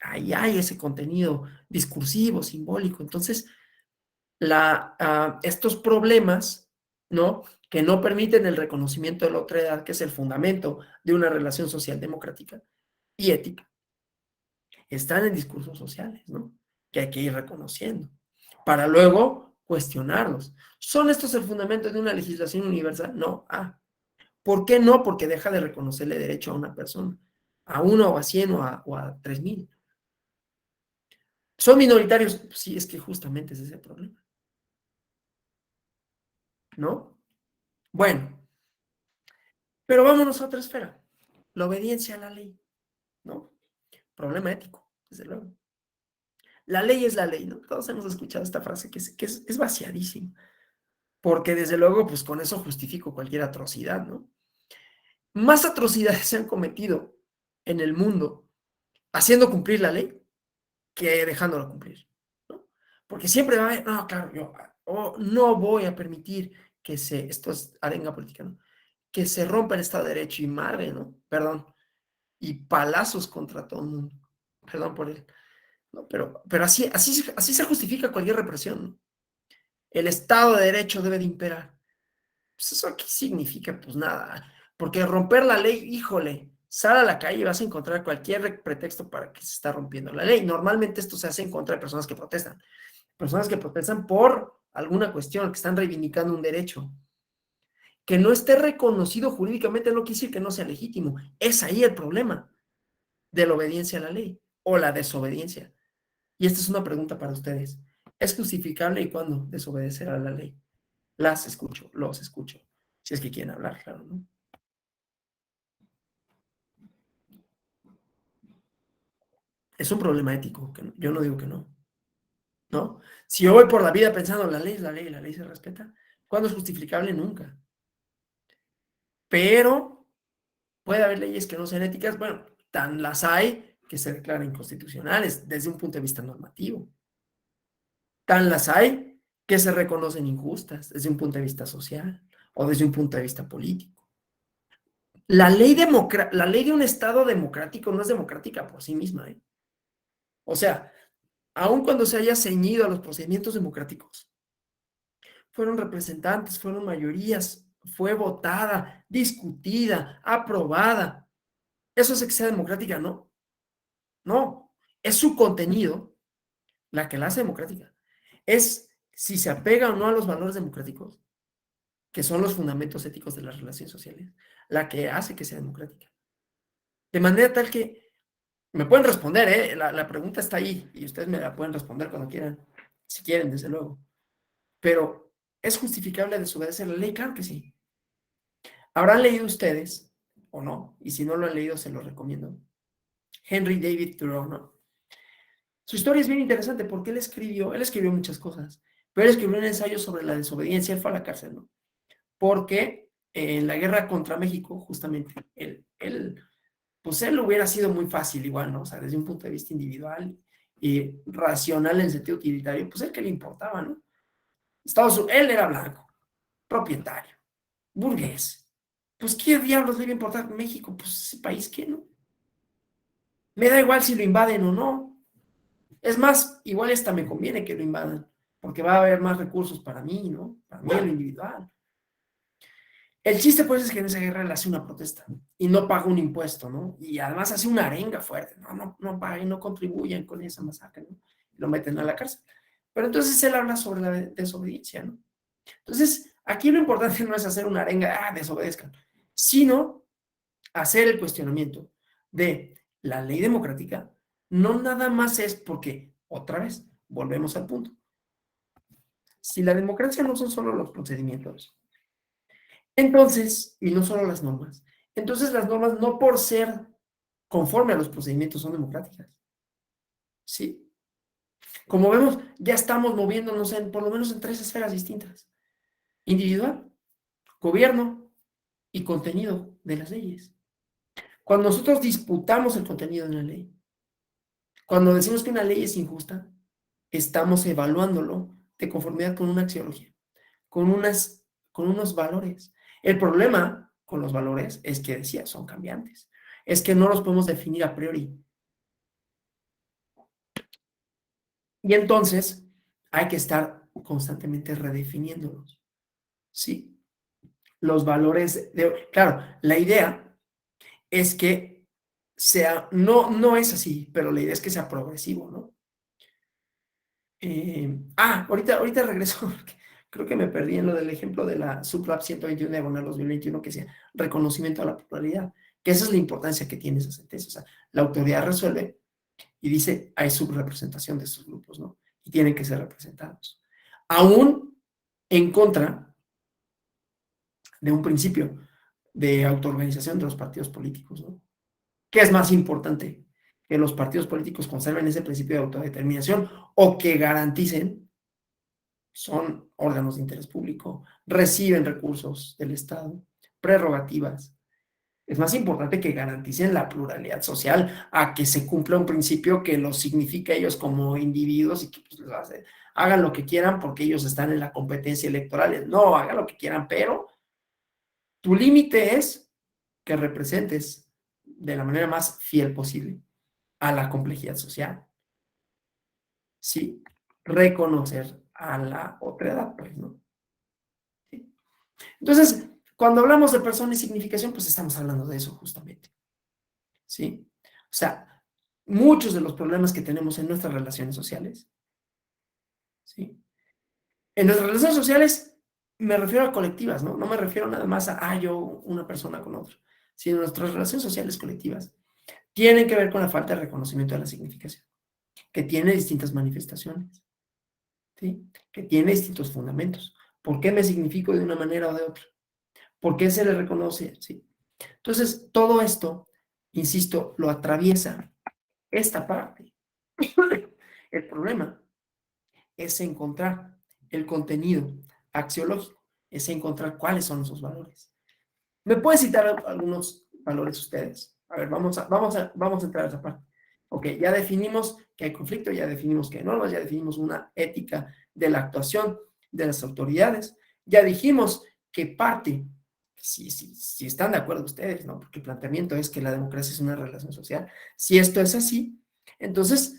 Ahí hay ese contenido discursivo, simbólico. Entonces, estos problemas, ¿no? Que no permiten el reconocimiento de la otra edad, que es el fundamento de una relación social democrática y ética, están en discursos sociales, ¿no? Que hay que ir reconociendo para luego cuestionarlos. ¿Son estos el fundamento de una legislación universal? No. ¿Por qué no? Porque deja de reconocerle derecho a una persona, a uno o a 100 o a 3,000. ¿Son minoritarios? Sí, es que justamente ese es el problema, ¿no? Bueno, pero vámonos a otra esfera. La obediencia a la ley, ¿no? Problema ético, desde luego. La ley es la ley, ¿no? Todos hemos escuchado esta frase que es vaciadísima, porque desde luego, pues con eso justifico cualquier atrocidad, ¿no? Más atrocidades se han cometido en el mundo haciendo cumplir la ley que dejándola cumplir, ¿no? Porque siempre va a haber, no, claro, yo no voy a permitir esto es arenga política, ¿no? Que se rompa el Estado de Derecho y madre, ¿no? Perdón, y palazos contra todo el mundo. Perdón por él. ¿No? Pero así se justifica cualquier represión, ¿no? El Estado de Derecho debe de imperar. Pues eso aquí significa, pues nada, porque romper la ley, híjole, sal a la calle y vas a encontrar cualquier pretexto para que se está rompiendo la ley. Normalmente esto se hace en contra de personas que protestan por alguna cuestión, que están reivindicando un derecho. Que no esté reconocido jurídicamente no quiere decir que no sea legítimo. Es ahí el problema de la obediencia a la ley o la desobediencia. Y esta es una pregunta para ustedes. ¿Es justificable y cuándo desobedecer a la ley? Las escucho, los escucho. Si es que quieren hablar, claro, ¿no? Es un problema ético, que yo no digo que no, ¿no? Si yo voy por la vida pensando la ley es la ley, la ley se respeta, ¿cuándo es justificable? Nunca. Pero puede haber leyes que no sean éticas, bueno, tan las hay que se declaran inconstitucionales desde un punto de vista normativo. Tan las hay que se reconocen injustas desde un punto de vista social o desde un punto de vista político. La ley de un Estado democrático no es democrática por sí misma, ¿eh? O sea, aun cuando se haya ceñido a los procedimientos democráticos, fueron representantes, fueron mayorías, fue votada, discutida, aprobada. ¿Eso es que sea democrática? No, no. Es su contenido la que la hace democrática. Es si se apega o no a los valores democráticos, que son los fundamentos éticos de las relaciones sociales, la que hace que sea democrática. De manera tal que me pueden responder, ¿eh? La pregunta está ahí y ustedes me la pueden responder cuando quieran, si quieren, desde luego. Pero, ¿es justificable desobedecer la ley? Claro que sí. ¿Habrán leído ustedes o no? Y si no lo han leído, se lo recomiendo. Henry David Thoreau, ¿no? Su historia es bien interesante porque él escribió muchas cosas, pero él escribió un ensayo sobre la desobediencia. Él fue a la cárcel, ¿no? Porque en la guerra contra México, justamente, pues él hubiera sido muy fácil igual, ¿no? O sea, desde un punto de vista individual y racional en sentido utilitario, pues él que le importaba, ¿no? Él era blanco, propietario, burgués. Pues, ¿qué diablos le iba a importar México? Pues, ese país, ¿qué, no? Me da igual si lo invaden o no. Es más, igual esta me conviene que lo invadan, porque va a haber más recursos para mí, ¿no? Para mí en lo individual. El chiste, pues, es que en esa guerra él hace una protesta y no paga un impuesto, ¿no? Y además hace una arenga fuerte, no paguen, no contribuyan con esa masacre, ¿no? Y lo meten a la cárcel. Pero entonces él habla sobre la desobediencia, ¿no? Entonces, aquí lo importante no es hacer una arenga, desobedezcan, sino hacer el cuestionamiento de la ley democrática, no nada más es porque, otra vez, volvemos al punto. Si la democracia no son solo los procedimientos, entonces, y no solo las normas, entonces las normas no por ser conforme a los procedimientos son democráticas. ¿Sí? Como vemos, ya estamos moviéndonos por lo menos en tres esferas distintas. Individual, gobierno y contenido de las leyes. Cuando nosotros disputamos el contenido de una ley, cuando decimos que una ley es injusta, estamos evaluándolo de conformidad con una axiología, con, con unos valores. El problema con los valores es que, decía, son cambiantes. Es que no los podemos definir a priori. Y entonces hay que estar constantemente redefiniéndolos. ¿Sí? Los valores, claro, la idea es que sea, no es así, pero la idea es que sea progresivo, ¿no? Ahorita regreso, porque creo que me perdí en lo del ejemplo de la SUPRAP 121 diagonal 2021 que decía reconocimiento a la pluralidad, que esa es la importancia que tiene esa sentencia. O sea, la autoridad resuelve y dice hay subrepresentación de estos grupos, ¿no? Y tienen que ser representados. Aún en contra de un principio de autoorganización de los partidos políticos, ¿no? ¿Qué es más importante? Que los partidos políticos conserven ese principio de autodeterminación o que garanticen, son órganos de interés público, reciben recursos del Estado, prerrogativas. Es más importante que garanticen la pluralidad social a que se cumpla un principio que los significa a ellos como individuos y que pues, hagan lo que quieran porque ellos están en la competencia electoral. No, hagan lo que quieran, pero tu límite es que representes de la manera más fiel posible a la complejidad social. Sí, reconocer a la otra edad, pues, ¿no? Sí. Entonces, cuando hablamos de persona y significación, pues estamos hablando de eso justamente. ¿Sí? O sea, muchos de los problemas que tenemos en nuestras relaciones sociales, ¿sí? En nuestras relaciones sociales me refiero a colectivas, ¿no? No me refiero nada más a yo, una persona con otra, sino nuestras relaciones sociales colectivas tienen que ver con la falta de reconocimiento de la significación, que tiene distintas manifestaciones, ¿sí? Que tiene distintos fundamentos. ¿Por qué me significo de una manera o de otra? ¿Por qué se le reconoce? ¿Sí? Entonces, todo esto, insisto, lo atraviesa esta parte. El problema es encontrar el contenido axiológico, es encontrar cuáles son esos valores. ¿Me pueden citar algunos valores ustedes? A ver, vamos a entrar a esa parte. Ok, ya definimos que hay conflicto, ya definimos que hay normas, ya definimos una ética de la actuación de las autoridades, ya dijimos que parte si están de acuerdo ustedes, ¿no? Porque el planteamiento es que la democracia es una relación social. Si esto es así, entonces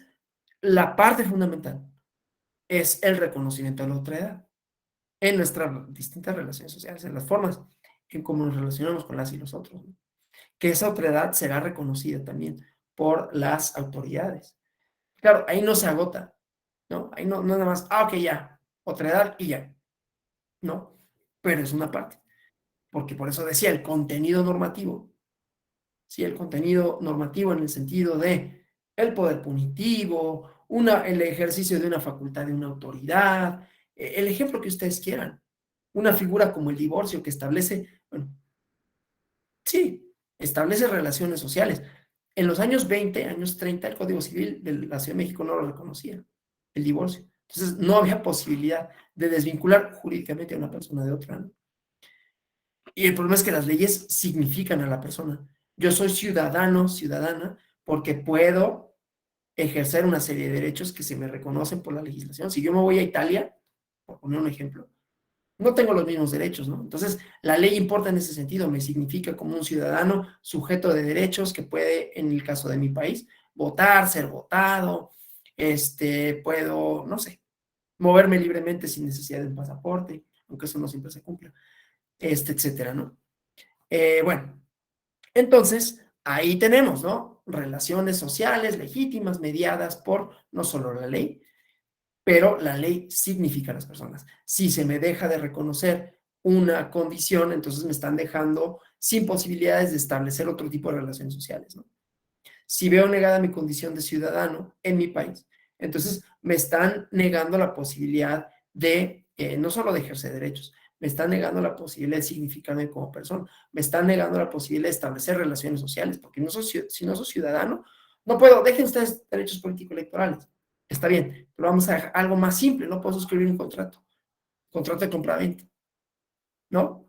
la parte fundamental es el reconocimiento de la otredad en nuestras distintas relaciones sociales, en las formas en cómo nos relacionamos con las y los otros, ¿no? Que esa otredad será reconocida también por las autoridades. Claro, ahí no se agota, ¿no? Ahí no nada más, ok, ya, otredad y ya, ¿no? Pero es una parte, porque por eso decía el contenido normativo, ¿sí? El contenido normativo en el sentido de el poder punitivo, el ejercicio de una facultad de una autoridad, el ejemplo que ustedes quieran. Una figura como el divorcio que establece, bueno, sí, establece relaciones sociales. En los años 20, años 30, el Código Civil de la Ciudad de México no lo reconocía, el divorcio. Entonces, no había posibilidad de desvincular jurídicamente a una persona de otra, ¿no? Y el problema es que las leyes significan a la persona. Yo soy ciudadano, ciudadana, porque puedo ejercer una serie de derechos que se me reconocen por la legislación. Si yo me voy a Italia, por poner un ejemplo, no tengo los mismos derechos, ¿no? Entonces, la ley importa en ese sentido, me significa como un ciudadano sujeto de derechos que puede, en el caso de mi país, votar, ser votado, puedo, no sé, moverme libremente sin necesidad de un pasaporte, aunque eso no siempre se cumpla, etcétera, ¿no? Bueno, entonces, ahí tenemos, ¿no? Relaciones sociales legítimas, mediadas por no solo la ley, pero la ley significa a las personas. Si se me deja de reconocer una condición, entonces me están dejando sin posibilidades de establecer otro tipo de relaciones sociales, ¿no? Si veo negada mi condición de ciudadano en mi país, entonces me están negando la posibilidad de, no solo de ejercer derechos, me están negando la posibilidad de significarme como persona, me están negando la posibilidad de establecer relaciones sociales, porque no soy, si no soy ciudadano, no puedo, dejen ustedes derechos político-electorales, está bien, pero vamos a dejar algo más simple, no puedo suscribir un contrato de compraventa, ¿no?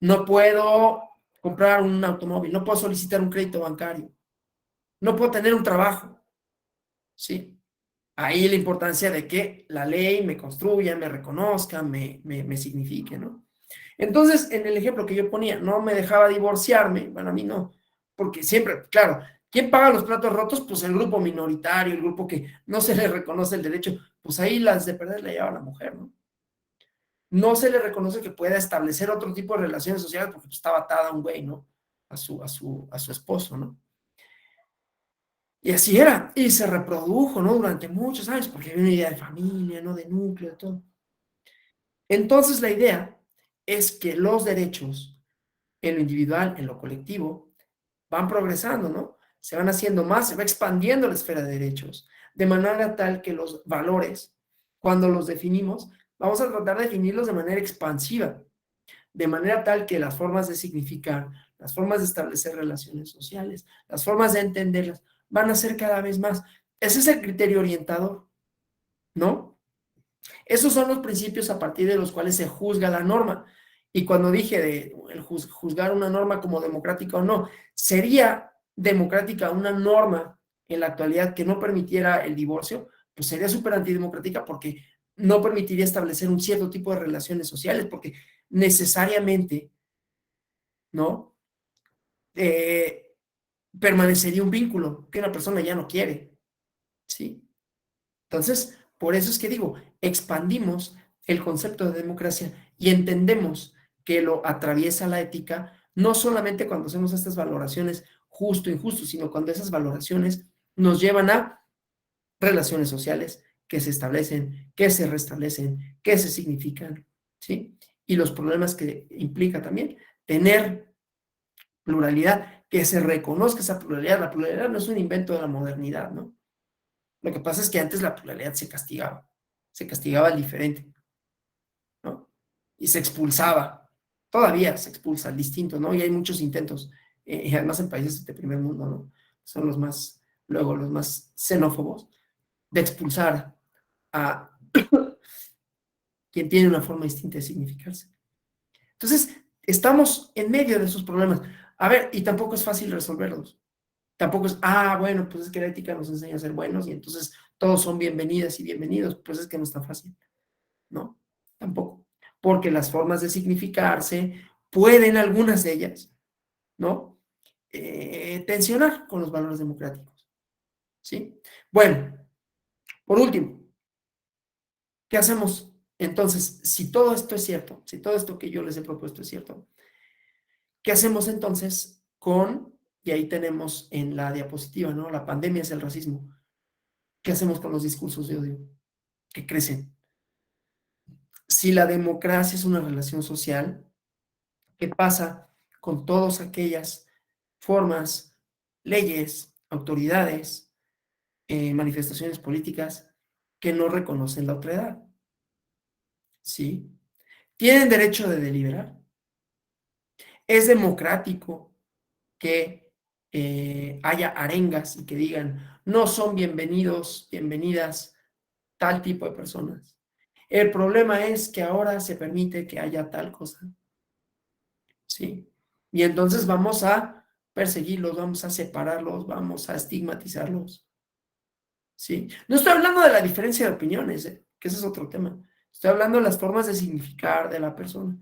No puedo comprar un automóvil, no puedo solicitar un crédito bancario, no puedo tener un trabajo, ¿sí? Ahí la importancia de que la ley me construya, me reconozca, me signifique, ¿no? Entonces, en el ejemplo que yo ponía, no me dejaba divorciarme, bueno, a mí no, porque siempre, claro, ¿quién paga los platos rotos? Pues el grupo minoritario, el grupo que no se le reconoce el derecho, pues ahí las de perder la lleva la mujer, ¿no? No se le reconoce que pueda establecer otro tipo de relaciones sociales porque pues, estaba atada a un güey, ¿no? A su esposo, ¿no? Y así era, y se reprodujo, ¿no? Durante muchos años, porque había una idea de familia, ¿no? De núcleo, de todo. Entonces, la idea es que los derechos en lo individual, en lo colectivo, van progresando, ¿no? Se van haciendo más, se va expandiendo la esfera de derechos, de manera tal que los valores, cuando los definimos, vamos a tratar de definirlos de manera expansiva, de manera tal que las formas de significar, las formas de establecer relaciones sociales, las formas de entenderlas, van a ser cada vez más. Ese es el criterio orientador, ¿no? Esos son los principios a partir de los cuales se juzga la norma. Y cuando dije de juzgar una norma como democrática o no, sería democrática una norma en la actualidad que no permitiera el divorcio, pues sería súper antidemocrática porque no permitiría establecer un cierto tipo de relaciones sociales, porque necesariamente, ¿no? Eh, permanecería un vínculo que una persona ya no quiere, ¿sí? Entonces, por eso es que digo, expandimos el concepto de democracia y entendemos que lo atraviesa la ética, no solamente cuando hacemos estas valoraciones justo, injusto, sino cuando esas valoraciones nos llevan a relaciones sociales que se establecen, que se restablecen, que se significan, ¿sí? Y los problemas que implica también tener pluralidad, que se reconozca esa pluralidad. La pluralidad no es un invento de la modernidad, ¿no? Lo que pasa es que antes la pluralidad se castigaba al diferente, ¿no? Y se expulsaba, todavía se expulsa al distinto, ¿no? Y hay muchos intentos, y además en países de primer mundo, ¿no? Son los más, luego los más xenófobos, de expulsar a quien tiene una forma distinta de significarse. Entonces, estamos en medio de esos problemas. A ver, y tampoco es fácil resolverlos. Tampoco es, bueno, pues es que la ética nos enseña a ser buenos y entonces todos son bienvenidas y bienvenidos. Pues es que no es tan fácil, ¿no? Tampoco. Porque las formas de significarse, pueden algunas de ellas, ¿no? Tensionar con los valores democráticos, ¿sí? Bueno, por último, ¿qué hacemos? Entonces, si todo esto es cierto, si todo esto que yo les he propuesto es cierto, ¿qué hacemos entonces con, y ahí tenemos en la diapositiva, ¿no? La pandemia es el racismo. ¿Qué hacemos con los discursos de odio que crecen? Si la democracia es una relación social, ¿qué pasa con todas aquellas formas, leyes, autoridades, manifestaciones políticas que no reconocen la otredad? ¿Sí? ¿Tienen derecho de deliberar? ¿Es democrático que haya arengas y que digan no son bienvenidos, bienvenidas tal tipo de personas? El problema es que ahora se permite que haya tal cosa, ¿sí? Y entonces vamos a perseguirlos, vamos a separarlos, vamos a estigmatizarlos, ¿sí? No estoy hablando de la diferencia de opiniones, que ese es otro tema. Estoy hablando de las formas de significar de la persona.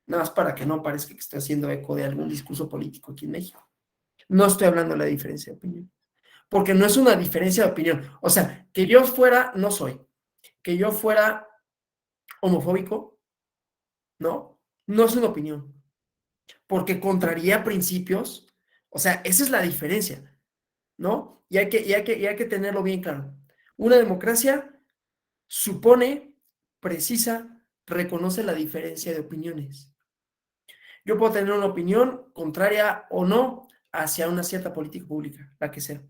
Nada más para que no parezca que estoy haciendo eco de algún discurso político aquí en México. No estoy hablando de la diferencia de opinión, porque no es una diferencia de opinión. O sea, que yo fuera, no soy, que yo fuera homofóbico, ¿no? No es una opinión, porque contraría principios. O sea, esa es la diferencia, ¿no? Y hay que tenerlo bien claro. Una democracia supone, precisa, reconoce la diferencia de opiniones. Yo puedo tener una opinión contraria o no hacia una cierta política pública, la que sea.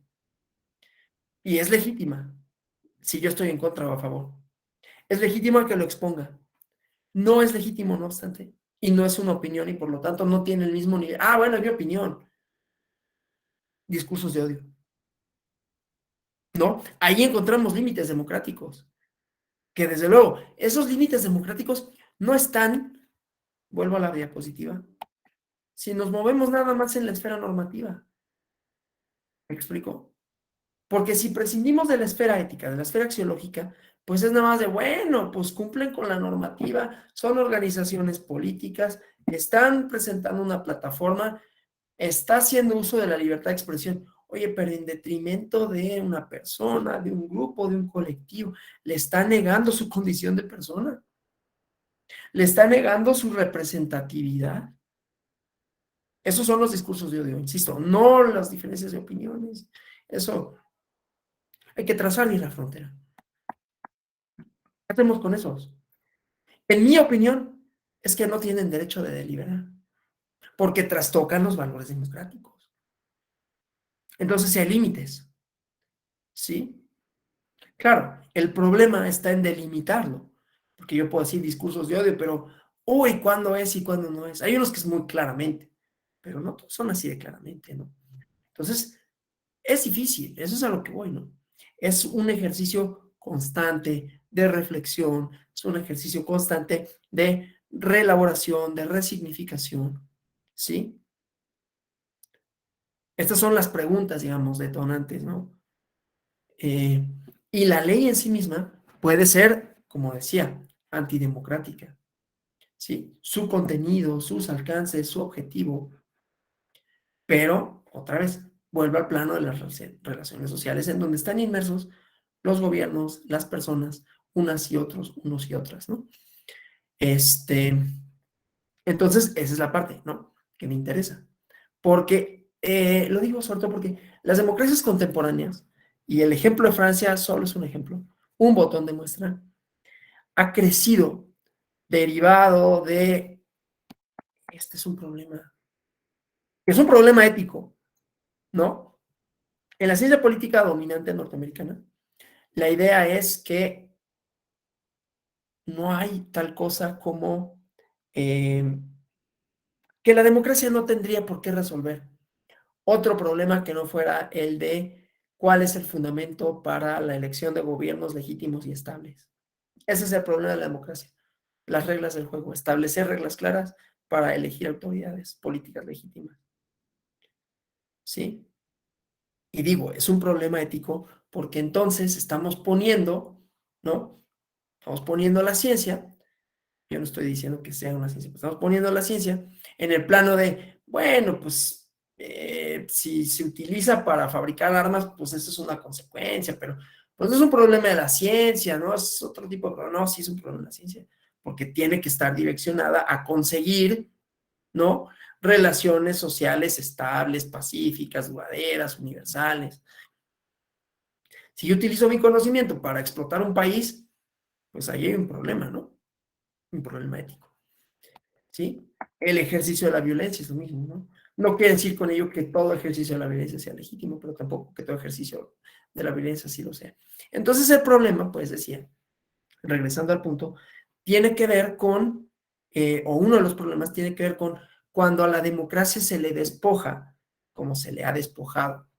Y es legítima, si yo estoy en contra o a favor. Es legítimo que lo exponga. No es legítimo, no obstante. Y no es una opinión y por lo tanto no tiene el mismo nivel. Ah, bueno, es mi opinión. Discursos de odio. ¿No? Ahí encontramos límites democráticos. Que desde luego, esos límites democráticos no están, vuelvo a la diapositiva, si nos movemos nada más en la esfera normativa. ¿Me explico? Porque si prescindimos de la esfera ética, de la esfera axiológica, pues es nada más de, bueno, pues cumplen con la normativa, son organizaciones políticas, están presentando una plataforma, está haciendo uso de la libertad de expresión. Oye, pero en detrimento de una persona, de un grupo, de un colectivo, le está negando su condición de persona, le está negando su representatividad. Esos son los discursos de odio, insisto, no las diferencias de opiniones. Eso hay que trazar bien la frontera. ¿Qué hacemos con esos? En mi opinión, es que no tienen derecho de deliberar, porque trastocan los valores democráticos. Entonces, si hay límites, ¿sí? Claro, el problema está en delimitarlo, porque yo puedo decir discursos de odio, pero, uy, ¿cuándo es y cuándo no es? Hay unos que es muy claramente, pero no todos son así de claramente, ¿no? Entonces, es difícil, eso es a lo que voy, ¿no? Es un ejercicio constante de reflexión, es un ejercicio constante de reelaboración, de resignificación, ¿sí? Estas son las preguntas, digamos, detonantes, ¿no? Eh, y la ley en sí misma puede ser, como decía, antidemocrática, ¿sí? Su contenido, sus alcances, su objetivo, pero, otra vez, vuelve al plano de las relaciones sociales en donde están inmersos los gobiernos, las personas, unas y otros, unos y otras, ¿no? Este, entonces, esa es la parte, ¿no? Que me interesa. Porque, lo digo sobre todo porque las democracias contemporáneas, y el ejemplo de Francia solo es un ejemplo, un botón de muestra, ha crecido derivado de, este es un problema ético, ¿no? En la ciencia política dominante norteamericana, la idea es que no hay tal cosa como que la democracia no tendría por qué resolver otro problema que no fuera el de cuál es el fundamento para la elección de gobiernos legítimos y estables. Ese es el problema de la democracia, las reglas del juego, establecer reglas claras para elegir autoridades políticas legítimas, ¿sí? Y digo, es un problema ético porque entonces estamos poniendo, ¿no? Estamos poniendo la ciencia Yo no estoy diciendo que sea una ciencia, pues estamos poniendo la ciencia en el plano de, bueno, pues si se utiliza para fabricar armas, pues eso es una consecuencia, pero pues no es un problema de la ciencia, ¿no? Es otro tipo de problema. No, sí es un problema de la ciencia, porque tiene que estar direccionada a conseguir, ¿no? Relaciones sociales estables, pacíficas, duraderas, universales. Si yo utilizo mi conocimiento para explotar un país, pues ahí hay un problema, ¿no? Un problema ético. ¿Sí? El ejercicio de la violencia es lo mismo, ¿no? No quiere decir con ello que todo ejercicio de la violencia sea legítimo, pero tampoco que todo ejercicio de la violencia sí lo sea. Entonces el problema, pues decía, regresando al punto, tiene que ver con, o uno de los problemas tiene que ver con cuando a la democracia se le despoja, como se le ha despojado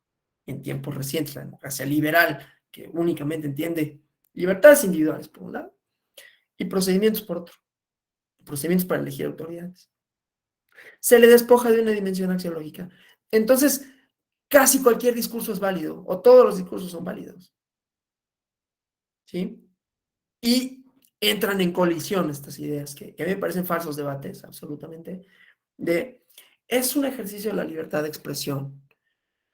en tiempos recientes, la democracia liberal, que únicamente entiende libertades individuales por un lado y procedimientos por otro, procedimientos para elegir autoridades. Se le despoja de una dimensión axiológica. Entonces, casi cualquier discurso es válido, o todos los discursos son válidos, ¿sí? Y entran en colisión estas ideas que me parecen falsos debates, absolutamente, de, es un ejercicio de la libertad de expresión.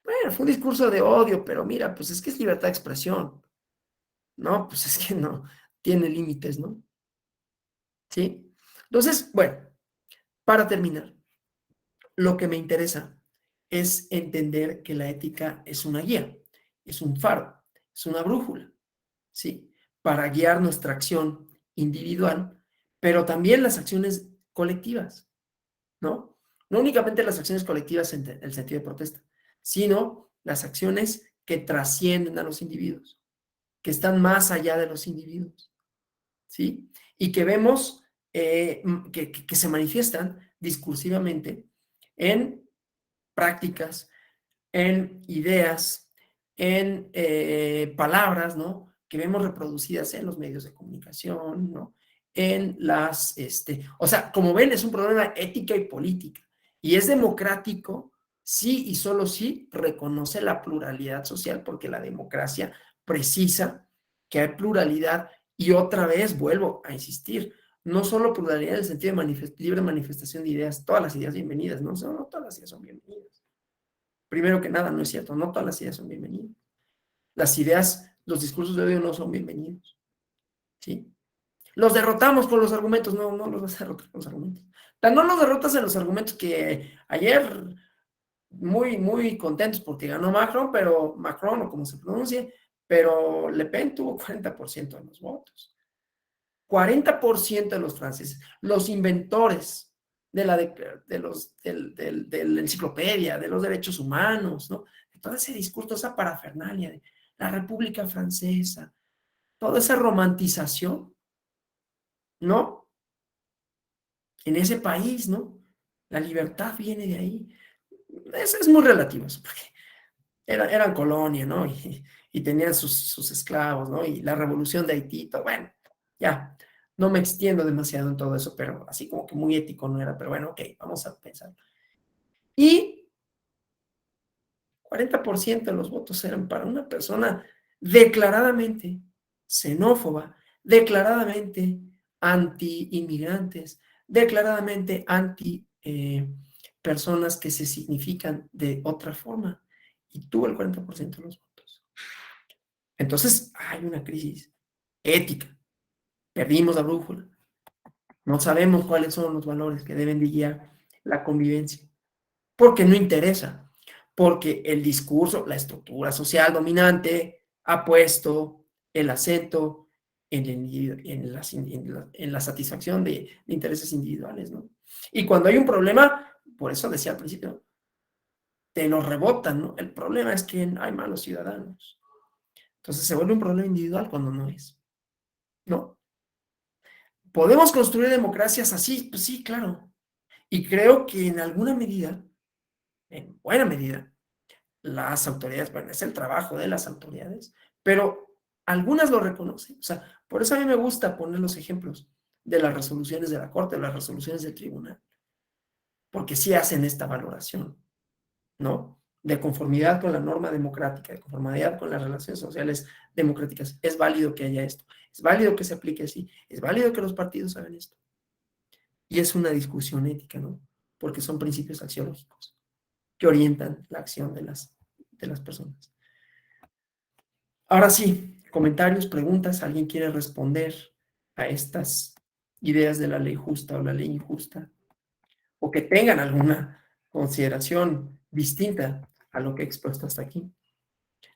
Bueno, fue un discurso de odio, pero mira, pues es que es libertad de expresión, ¿no? Pues es que no, tiene límites, ¿no? ¿Sí? Entonces, bueno, para terminar, lo que me interesa es entender que la ética es una guía, es un faro, es una brújula, ¿sí? Para guiar nuestra acción individual, pero también las acciones colectivas, ¿no? No únicamente las acciones colectivas en el sentido de protesta, sino las acciones que trascienden a los individuos, que están más allá de los individuos, ¿sí? Y que vemos que se manifiestan discursivamente en prácticas, en ideas, en palabras, ¿no? Que vemos reproducidas en los medios de comunicación, ¿no? En las, o sea, como ven, es un problema ética y política. Y es democrático, sí y solo sí reconoce la pluralidad social, porque la democracia precisa que hay pluralidad. Y otra vez vuelvo a insistir, no solo pluralidad en el sentido de libre manifestación de ideas, todas las ideas bienvenidas, ¿no? No todas las ideas son bienvenidas. Primero que nada, no es cierto, no todas las ideas son bienvenidas. Las ideas, los discursos de odio no son bienvenidos, ¿sí? Los derrotamos con los argumentos, no, no los vas a derrotar con los argumentos. No los derrotas en los argumentos que ayer muy contentos porque ganó Macron o como se pronuncie, pero Le Pen tuvo 40% de los votos. 40% de los franceses, los inventores de la enciclopedia, de los derechos humanos, ¿no? Todo ese discurso, esa parafernalia de la República Francesa, toda esa romantización, ¿no? En ese país, ¿no? La libertad viene de ahí. Es muy relativo eso, porque eran colonia, ¿no? Y tenían sus esclavos, ¿no? Y la revolución de Haití, todo, bueno, ya, no me extiendo demasiado en todo eso, pero así como que muy ético no era, pero bueno, ok, vamos a pensar. Y 40% de los votos eran para una persona declaradamente xenófoba, declaradamente anti-inmigrantes, declaradamente anti personas que se significan de otra forma, y tuvo el 40% de los votos. Entonces hay una crisis ética, perdimos la brújula, no sabemos cuáles son los valores que deben de guiar la convivencia, porque no interesa, porque el discurso, la estructura social dominante ha puesto el acento en la satisfacción de intereses individuales, ¿no? Y cuando hay un problema, por eso decía al principio, te lo rebotan, ¿no? El problema es que hay malos ciudadanos. Entonces se vuelve un problema individual cuando no es, ¿no? ¿Podemos construir democracias así? Pues sí, claro. Y creo que en alguna medida, en buena medida, las autoridades, bueno, es el trabajo de las autoridades, pero algunas lo reconocen. O sea, por eso a mí me gusta poner los ejemplos de las resoluciones de la Corte, de las resoluciones del tribunal, porque sí hacen esta valoración, ¿no? De conformidad con la norma democrática, de conformidad con las relaciones sociales democráticas. Es válido que haya esto, es válido que se aplique así, es válido que los partidos hagan esto, Y es una discusión ética, ¿no? Porque son principios axiológicos que orientan la acción de las personas. Ahora sí, comentarios, preguntas, ¿alguien quiere responder a estas ideas de la ley justa o la ley injusta? O que tengan alguna consideración distinta a lo que he expuesto hasta aquí.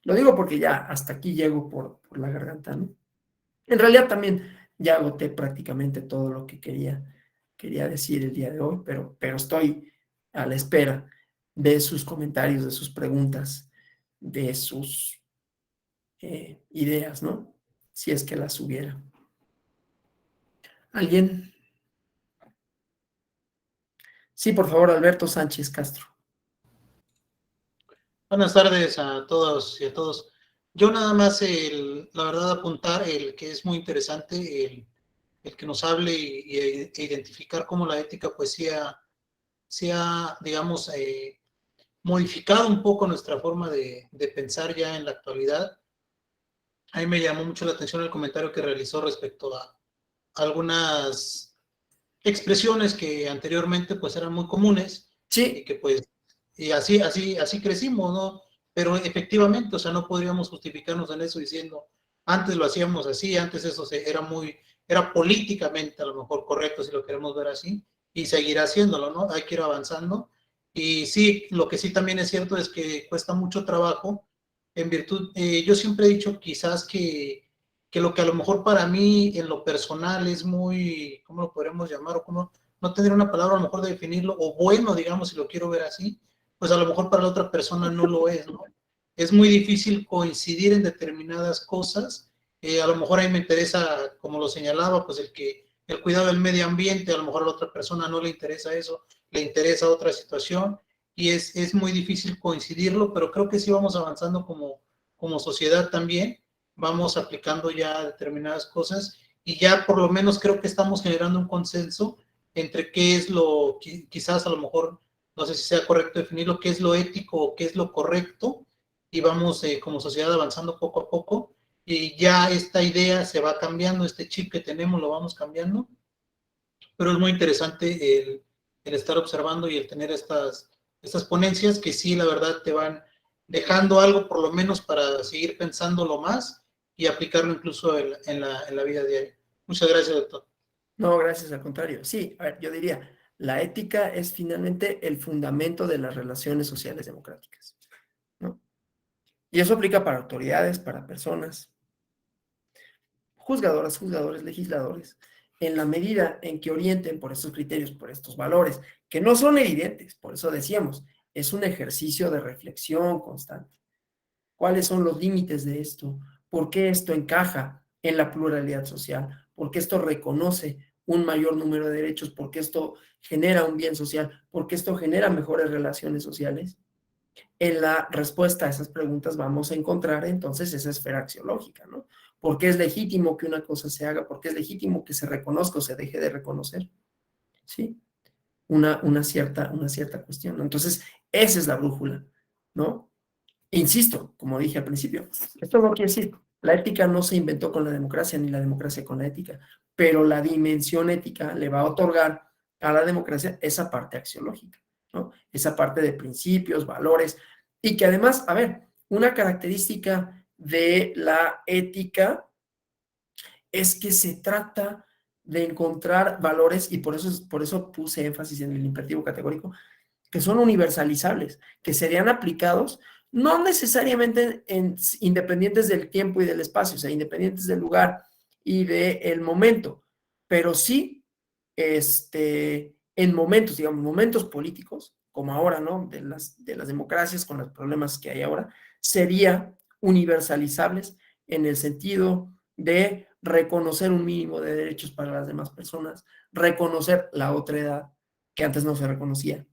Lo digo porque ya hasta aquí llego por la garganta, ¿no? En realidad también ya agoté prácticamente todo lo que quería decir el día de hoy, pero estoy a la espera de sus comentarios, de sus preguntas, de sus ideas, ¿no? Si es que las hubiera. ¿Alguien? Sí, por favor, Alberto Sánchez Castro. Buenas tardes a todos y a todos. Yo nada más, la verdad, apuntar el que es muy interesante, el que nos hable e identificar cómo la ética pues se ha digamos, modificado un poco nuestra forma de pensar ya en la actualidad. A mí me llamó mucho la atención el comentario que realizó respecto a algunas expresiones que anteriormente pues eran muy comunes y Sí, que pues, y así crecimos, ¿no? Pero efectivamente, o sea, no podríamos justificarnos en eso diciendo, antes lo hacíamos así, antes eso era políticamente a lo mejor correcto si lo queremos ver así, y seguirá haciéndolo, ¿no? Hay que ir avanzando. Y sí, lo que sí también es cierto es que cuesta mucho trabajo, en virtud, yo siempre he dicho quizás que lo que a lo mejor para mí en lo personal es muy, ¿cómo lo podríamos llamar? O cómo, no tendría una palabra a lo mejor de definirlo, o bueno, digamos, si lo quiero ver así, pues a lo mejor para la otra persona no lo es, ¿no? Es muy difícil coincidir en determinadas cosas. A lo mejor a mí me interesa, como lo señalaba, pues el cuidado del medio ambiente, a lo mejor a la otra persona no le interesa eso, le interesa otra situación, y es muy difícil coincidirlo, pero creo que sí vamos avanzando como sociedad también, vamos aplicando ya determinadas cosas y ya por lo menos creo que estamos generando un consenso entre qué es lo, quizás a lo mejor, no sé si sea correcto definirlo, qué es lo ético o qué es lo correcto, y vamos como sociedad avanzando poco a poco, y ya esta idea se va cambiando, este chip que tenemos lo vamos cambiando, pero es muy interesante el estar observando y el tener estas ponencias que sí, la verdad, te van dejando algo por lo menos para seguir pensándolo más y aplicarlo incluso en la vida diaria. Muchas gracias, doctor. no, gracias, al contrario. Sí, a ver, yo diría, la ética es finalmente el fundamento de las relaciones sociales democráticas, ¿no? Y eso aplica para autoridades, para personas, juzgadoras, juzgadores, legisladores, en la medida en que orienten por estos criterios, por estos valores, que no son evidentes, por eso decíamos, es un ejercicio de reflexión constante. ¿Cuáles son los límites de esto? ¿Por qué esto encaja en la pluralidad social? ¿Por qué esto reconoce un mayor número de derechos? ¿Por qué esto genera un bien social? ¿Por qué esto genera mejores relaciones sociales? En la respuesta a esas preguntas vamos a encontrar entonces esa esfera axiológica, ¿no? ¿Por qué es legítimo que una cosa se haga? ¿Por qué es legítimo que se reconozca o se deje de reconocer? ¿Sí? Una cierta cuestión, ¿no? Entonces, esa es la brújula, ¿no? Insisto, como dije al principio, esto no quiere decir, la ética no se inventó con la democracia, ni la democracia con la ética, pero la dimensión ética le va a otorgar a la democracia esa parte axiológica, ¿no? Esa parte de principios, valores, y que además, a ver, una característica de la ética es que se trata de encontrar valores, y por eso puse énfasis en el imperativo categórico, que son universalizables, que serían aplicados no necesariamente independientes del tiempo y del espacio, o sea, independientes del lugar y del momento, pero sí en momentos, digamos, momentos políticos, como ahora, ¿no? De las democracias con los problemas que hay ahora, sería universalizables en el sentido de reconocer un mínimo de derechos para las demás personas, reconocer la otra edad que antes no se reconocía,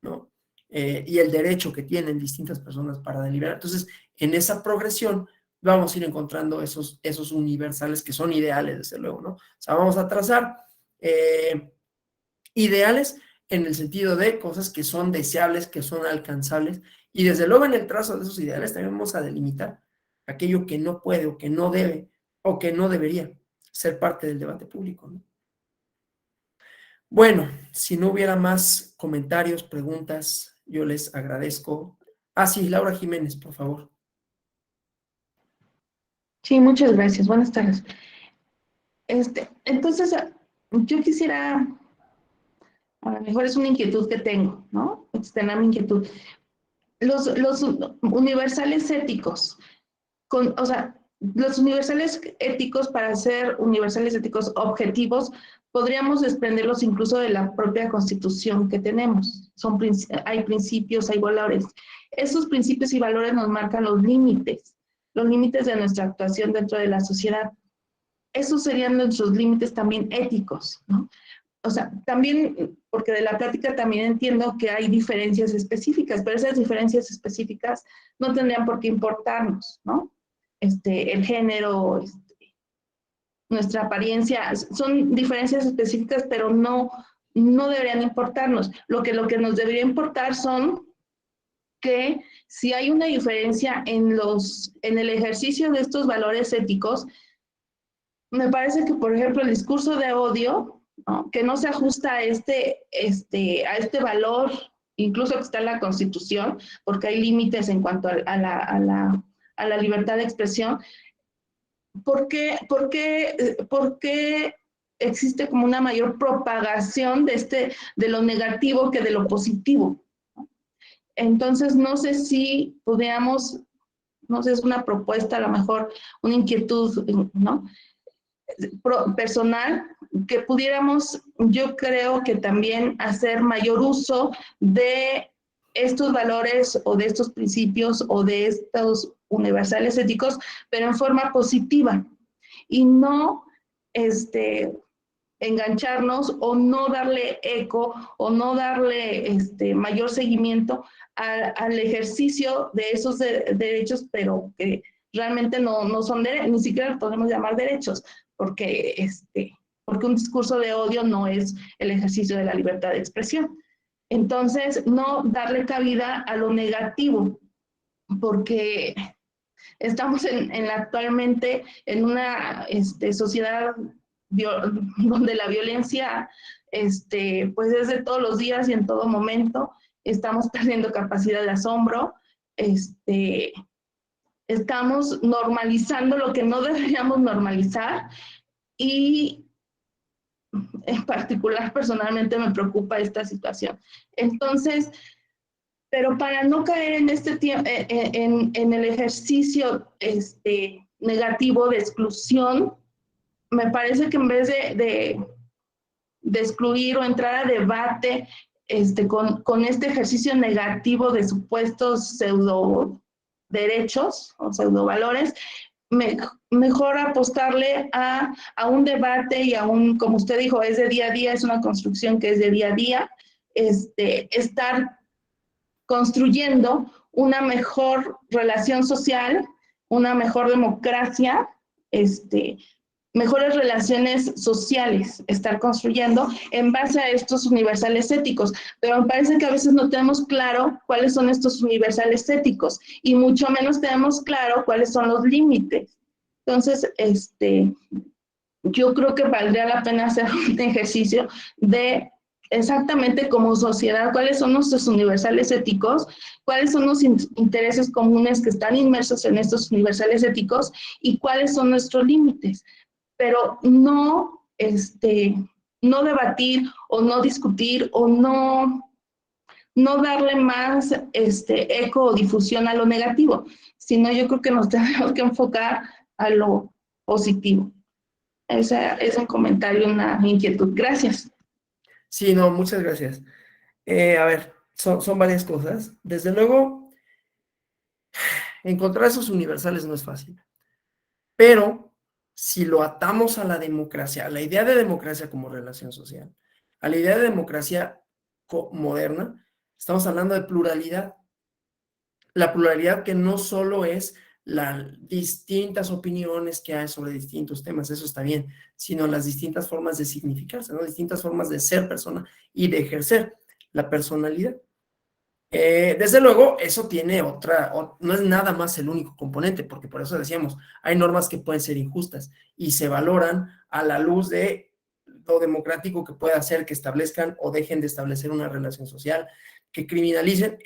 ¿no? Y el derecho que tienen distintas personas para deliberar. Entonces, en esa progresión vamos a ir encontrando esos universales que son ideales, desde luego, ¿no? O sea, vamos a trazar ideales en el sentido de cosas que son deseables, que son alcanzables, y desde luego en el trazo de esos ideales también vamos a delimitar aquello que no puede o que no debe o que no debería ser parte del debate público, ¿no? Bueno, si no hubiera más comentarios, preguntas, yo les agradezco. Ah, sí, Laura Jiménez, por favor. Sí, muchas gracias. Buenas tardes. Entonces, yo quisiera, a lo mejor es una inquietud que tengo, ¿no? Externar mi inquietud. Los universales éticos, o sea, los universales éticos, para ser universales éticos objetivos, podríamos desprenderlos incluso de la propia Constitución que tenemos. Hay principios, hay valores. Esos principios y valores nos marcan los límites de nuestra actuación dentro de la sociedad. Esos serían nuestros límites también éticos, ¿no? O sea, también, porque de la plática también entiendo que hay diferencias específicas, pero esas diferencias específicas no tendrían por qué importarnos, ¿no? El género, nuestra apariencia, son diferencias específicas, pero no deberían importarnos. Lo que nos debería importar son que si hay una diferencia en el ejercicio de estos valores éticos, me parece que, por ejemplo, el discurso de odio, ¿no?, que no se ajusta a este valor, incluso que está en la Constitución, porque hay límites en cuanto a la libertad de expresión. ¿Por qué existe como una mayor propagación de lo negativo que de lo positivo? Entonces, no sé si podríamos, no sé, es una propuesta, a lo mejor una inquietud, ¿no?, personal, que pudiéramos, yo creo que también hacer mayor uso de estos valores o de estos principios o de estos universales éticos, pero en forma positiva, y no engancharnos o no darle eco o no darle mayor seguimiento al ejercicio de esos derechos, pero que realmente no son derechos, ni siquiera los podemos llamar derechos, porque, porque un discurso de odio no es el ejercicio de la libertad de expresión. Entonces, no darle cabida a lo negativo, porque estamos actualmente en una sociedad donde la violencia pues es de todos los días y en todo momento. Estamos perdiendo capacidad de asombro, estamos normalizando lo que no deberíamos normalizar, y en particular personalmente me preocupa esta situación. Entonces, pero para no caer en en el ejercicio negativo de exclusión, me parece que en vez de excluir o entrar a debate con este ejercicio negativo de supuestos pseudo derechos o pseudo valores, mejor apostarle a un debate y como usted dijo, es de día a día, es una construcción que es de día a día, estar construyendo una mejor relación social, una mejor democracia, mejores relaciones sociales, estar construyendo en base a estos universales éticos. Pero me parece que a veces no tenemos claro cuáles son estos universales éticos, y mucho menos tenemos claro cuáles son los límites. Entonces, yo creo que valdría la pena hacer un ejercicio de exactamente como sociedad cuáles son nuestros universales éticos, cuáles son los intereses comunes que están inmersos en estos universales éticos y cuáles son nuestros límites, pero no debatir o no discutir o no darle más eco o difusión a lo negativo, sino yo creo que nos tenemos que enfocar a lo positivo. Ese es un comentario, una inquietud. Gracias. Sí, no, muchas gracias. A ver, son varias cosas. Desde luego, encontrar esos universales no es fácil, pero si lo atamos a la democracia, a la idea de democracia como relación social, a la idea de democracia moderna, estamos hablando de pluralidad. La pluralidad que no solo es las distintas opiniones que hay sobre distintos temas, eso está bien, sino las distintas formas de significarse, ¿no? Distintas formas de ser persona y de ejercer la personalidad. Desde luego, eso tiene no es nada más el único componente, porque por eso decíamos, hay normas que pueden ser injustas y se valoran a la luz de o democrático que pueda hacer que establezcan o dejen de establecer una relación social, que criminalizar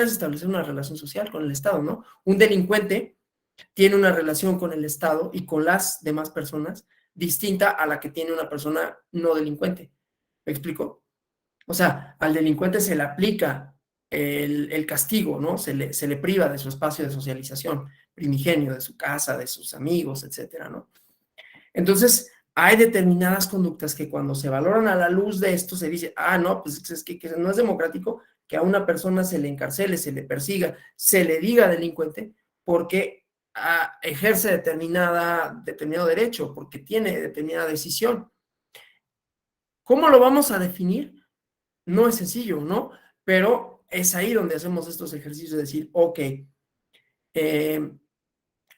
es establecer una relación social con el Estado, ¿no? Un delincuente tiene una relación con el Estado y con las demás personas distinta a la que tiene una persona no delincuente. ¿Me explico? O sea, al delincuente se le aplica el castigo, ¿no? Se le priva de su espacio de socialización primigenio, de su casa, de sus amigos, etcétera, ¿no? Entonces, hay determinadas conductas que cuando se valoran a la luz de esto se dice, no, pues es que no es democrático que a una persona se le encarcele, se le persiga, se le diga delincuente porque ejerce determinado derecho, porque tiene determinada decisión. ¿Cómo lo vamos a definir? No es sencillo, ¿no? Pero es ahí donde hacemos estos ejercicios de decir, ok,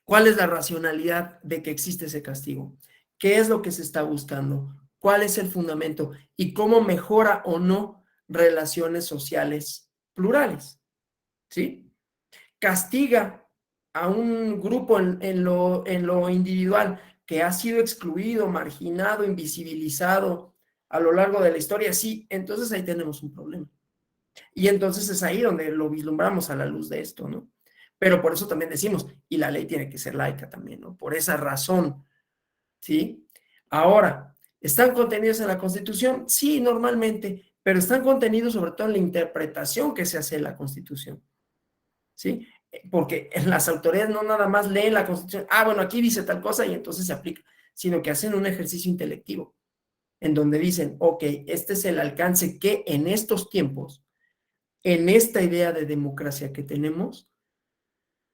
¿cuál es la racionalidad de que existe ese castigo? ¿Qué es lo que se está buscando? ¿Cuál es el fundamento? ¿Y cómo mejora o no relaciones sociales plurales? ¿Sí? Castiga a un grupo en lo individual que ha sido excluido, marginado, invisibilizado a lo largo de la historia, sí, entonces ahí tenemos un problema. Y entonces es ahí donde lo vislumbramos a la luz de esto, ¿no? Pero por eso también decimos, y la ley tiene que ser laica también, ¿no? Por esa razón, ¿sí? Ahora, ¿están contenidos en la Constitución? Sí, normalmente, pero están contenidos sobre todo en la interpretación que se hace de la Constitución, ¿sí? Porque las autoridades no nada más leen la Constitución, bueno, aquí dice tal cosa y entonces se aplica, sino que hacen un ejercicio intelectivo, en donde dicen, ok, este es el alcance que en estos tiempos, en esta idea de democracia que tenemos,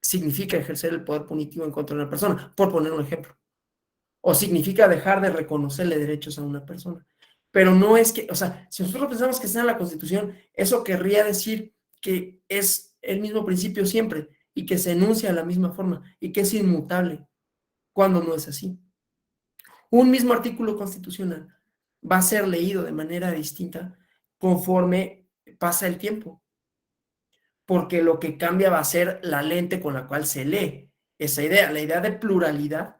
significa ejercer el poder punitivo en contra de una persona, por poner un ejemplo. O significa dejar de reconocerle derechos a una persona. Pero no es que, o sea, si nosotros pensamos que está en la Constitución, eso querría decir que es el mismo principio siempre y que se enuncia de la misma forma y que es inmutable, cuando no es así. Un mismo artículo constitucional va a ser leído de manera distinta conforme pasa el tiempo, porque lo que cambia va a ser la lente con la cual se lee esa idea. La idea de pluralidad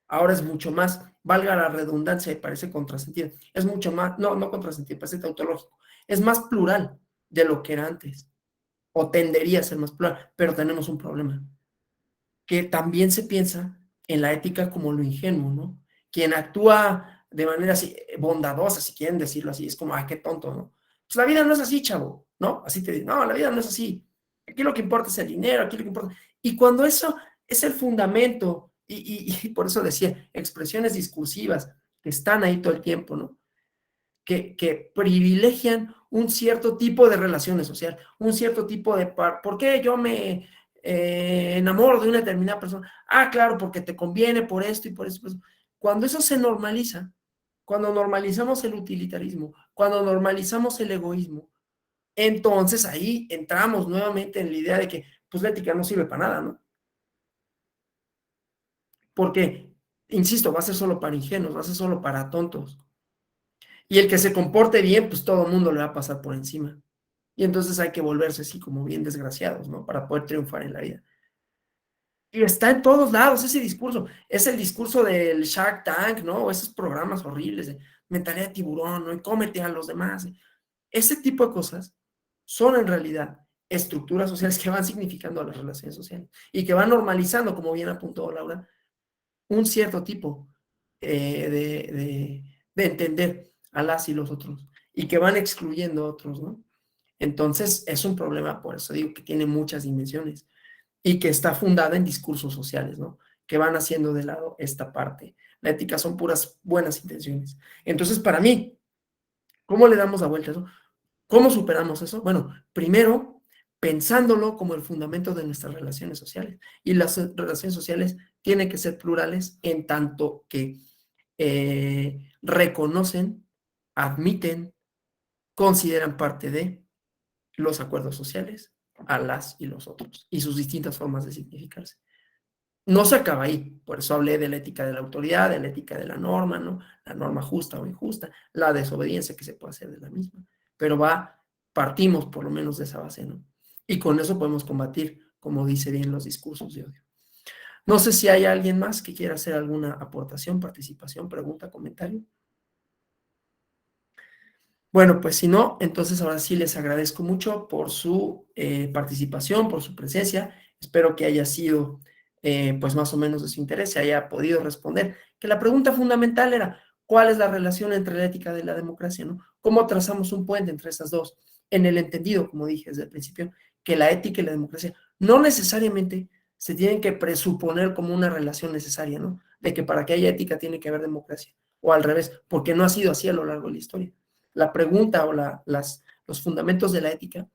ahora es mucho más, valga la redundancia, parece contrasentido, es mucho más, no contrasentido, parece tautológico, es más plural de lo que era antes, o tendería a ser más plural, pero tenemos un problema, que también se piensa en la ética como lo ingenuo, ¿no? Quien actúa de manera así, bondadosa, si quieren decirlo así, es como, qué tonto, ¿no? Pues la vida no es así, chavo, ¿no? Así te dicen, no, la vida no es así. Aquí lo que importa es el dinero, aquí lo que importa. Y cuando eso es el fundamento, y por eso decía, expresiones discursivas que están ahí todo el tiempo, ¿no? Que privilegian un cierto tipo de relaciones sociales, un cierto tipo de ¿por qué yo me enamoro de una determinada persona? Claro, porque te conviene por esto y por eso. Cuando eso se normaliza, cuando normalizamos el utilitarismo, cuando normalizamos el egoísmo, entonces ahí entramos nuevamente en la idea de que pues la ética no sirve para nada, ¿no? Porque, insisto, va a ser solo para ingenuos, va a ser solo para tontos. Y el que se comporte bien, pues todo el mundo le va a pasar por encima. Y entonces hay que volverse así como bien desgraciados, ¿no? Para poder triunfar en la vida. Y está en todos lados ese discurso. Es el discurso del Shark Tank, ¿no? O esos programas horribles de mentalidad de tiburón, ¿no? Y cómete a los demás. Ese tipo de cosas son en realidad estructuras sociales que van significando las relaciones sociales y que van normalizando, como bien apuntó Laura, un cierto tipo de entender a las y los otros y que van excluyendo a otros, ¿no? Entonces es un problema, por eso digo que tiene muchas dimensiones y que está fundada en discursos sociales, ¿no? Que van haciendo de lado esta parte. La ética son puras buenas intenciones. Entonces, para mí, ¿cómo le damos la vuelta a eso? ¿Cómo superamos eso? Bueno, primero, pensándolo como el fundamento de nuestras relaciones sociales. Y las relaciones sociales tienen que ser plurales en tanto que reconocen, admiten, consideran parte de los acuerdos sociales a las y los otros y sus distintas formas de significarse. No se acaba ahí, por eso hablé de la ética de la autoridad, de la ética de la norma, ¿no? La norma justa o injusta, la desobediencia que se puede hacer de la misma, pero partimos por lo menos de esa base, ¿no? Y con eso podemos combatir, como dice bien, los discursos de odio. No sé si hay alguien más que quiera hacer alguna aportación, participación, pregunta, comentario. Bueno, pues si no, entonces ahora sí les agradezco mucho por su participación, por su presencia. Espero que haya sido pues más o menos de su interés, se haya podido responder. Que la pregunta fundamental era, ¿cuál es la relación entre la ética y la democracia, ¿no? ¿Cómo trazamos un puente entre esas dos? En el entendido, como dije desde el principio, que la ética y la democracia no necesariamente se tienen que presuponer como una relación necesaria, ¿no? De que para que haya ética tiene que haber democracia, o al revés, porque no ha sido así a lo largo de la historia. La pregunta o los fundamentos de la ética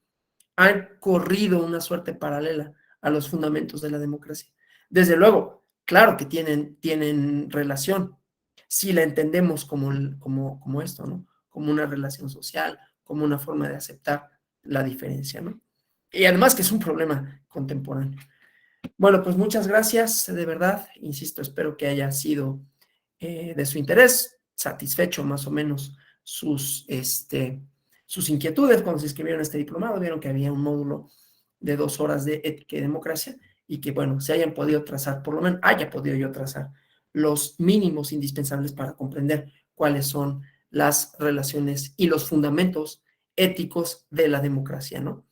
han corrido una suerte paralela a los fundamentos de la democracia. Desde luego, claro que tienen relación, si la entendemos como esto, ¿no? Como una relación social, como una forma de aceptar la diferencia, ¿no? Y además que es un problema contemporáneo. Bueno, pues muchas gracias, de verdad, insisto, espero que haya sido de su interés, satisfecho más o menos sus inquietudes cuando se inscribieron a este diplomado, vieron que había un módulo de 2 horas de ética y democracia y que, bueno, se hayan podido trazar, por lo menos haya podido yo trazar los mínimos indispensables para comprender cuáles son las relaciones y los fundamentos éticos de la democracia, ¿no?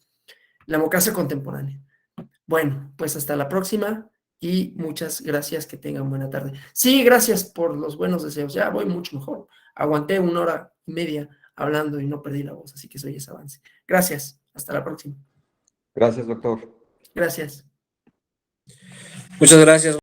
La democracia contemporánea. Bueno, pues hasta la próxima y muchas gracias, que tengan buena tarde. Sí, gracias por los buenos deseos, ya voy mucho mejor. Aguanté 1 hora y media hablando y no perdí la voz, así que soy ese avance. Gracias, hasta la próxima. Gracias, doctor. Gracias. Muchas gracias.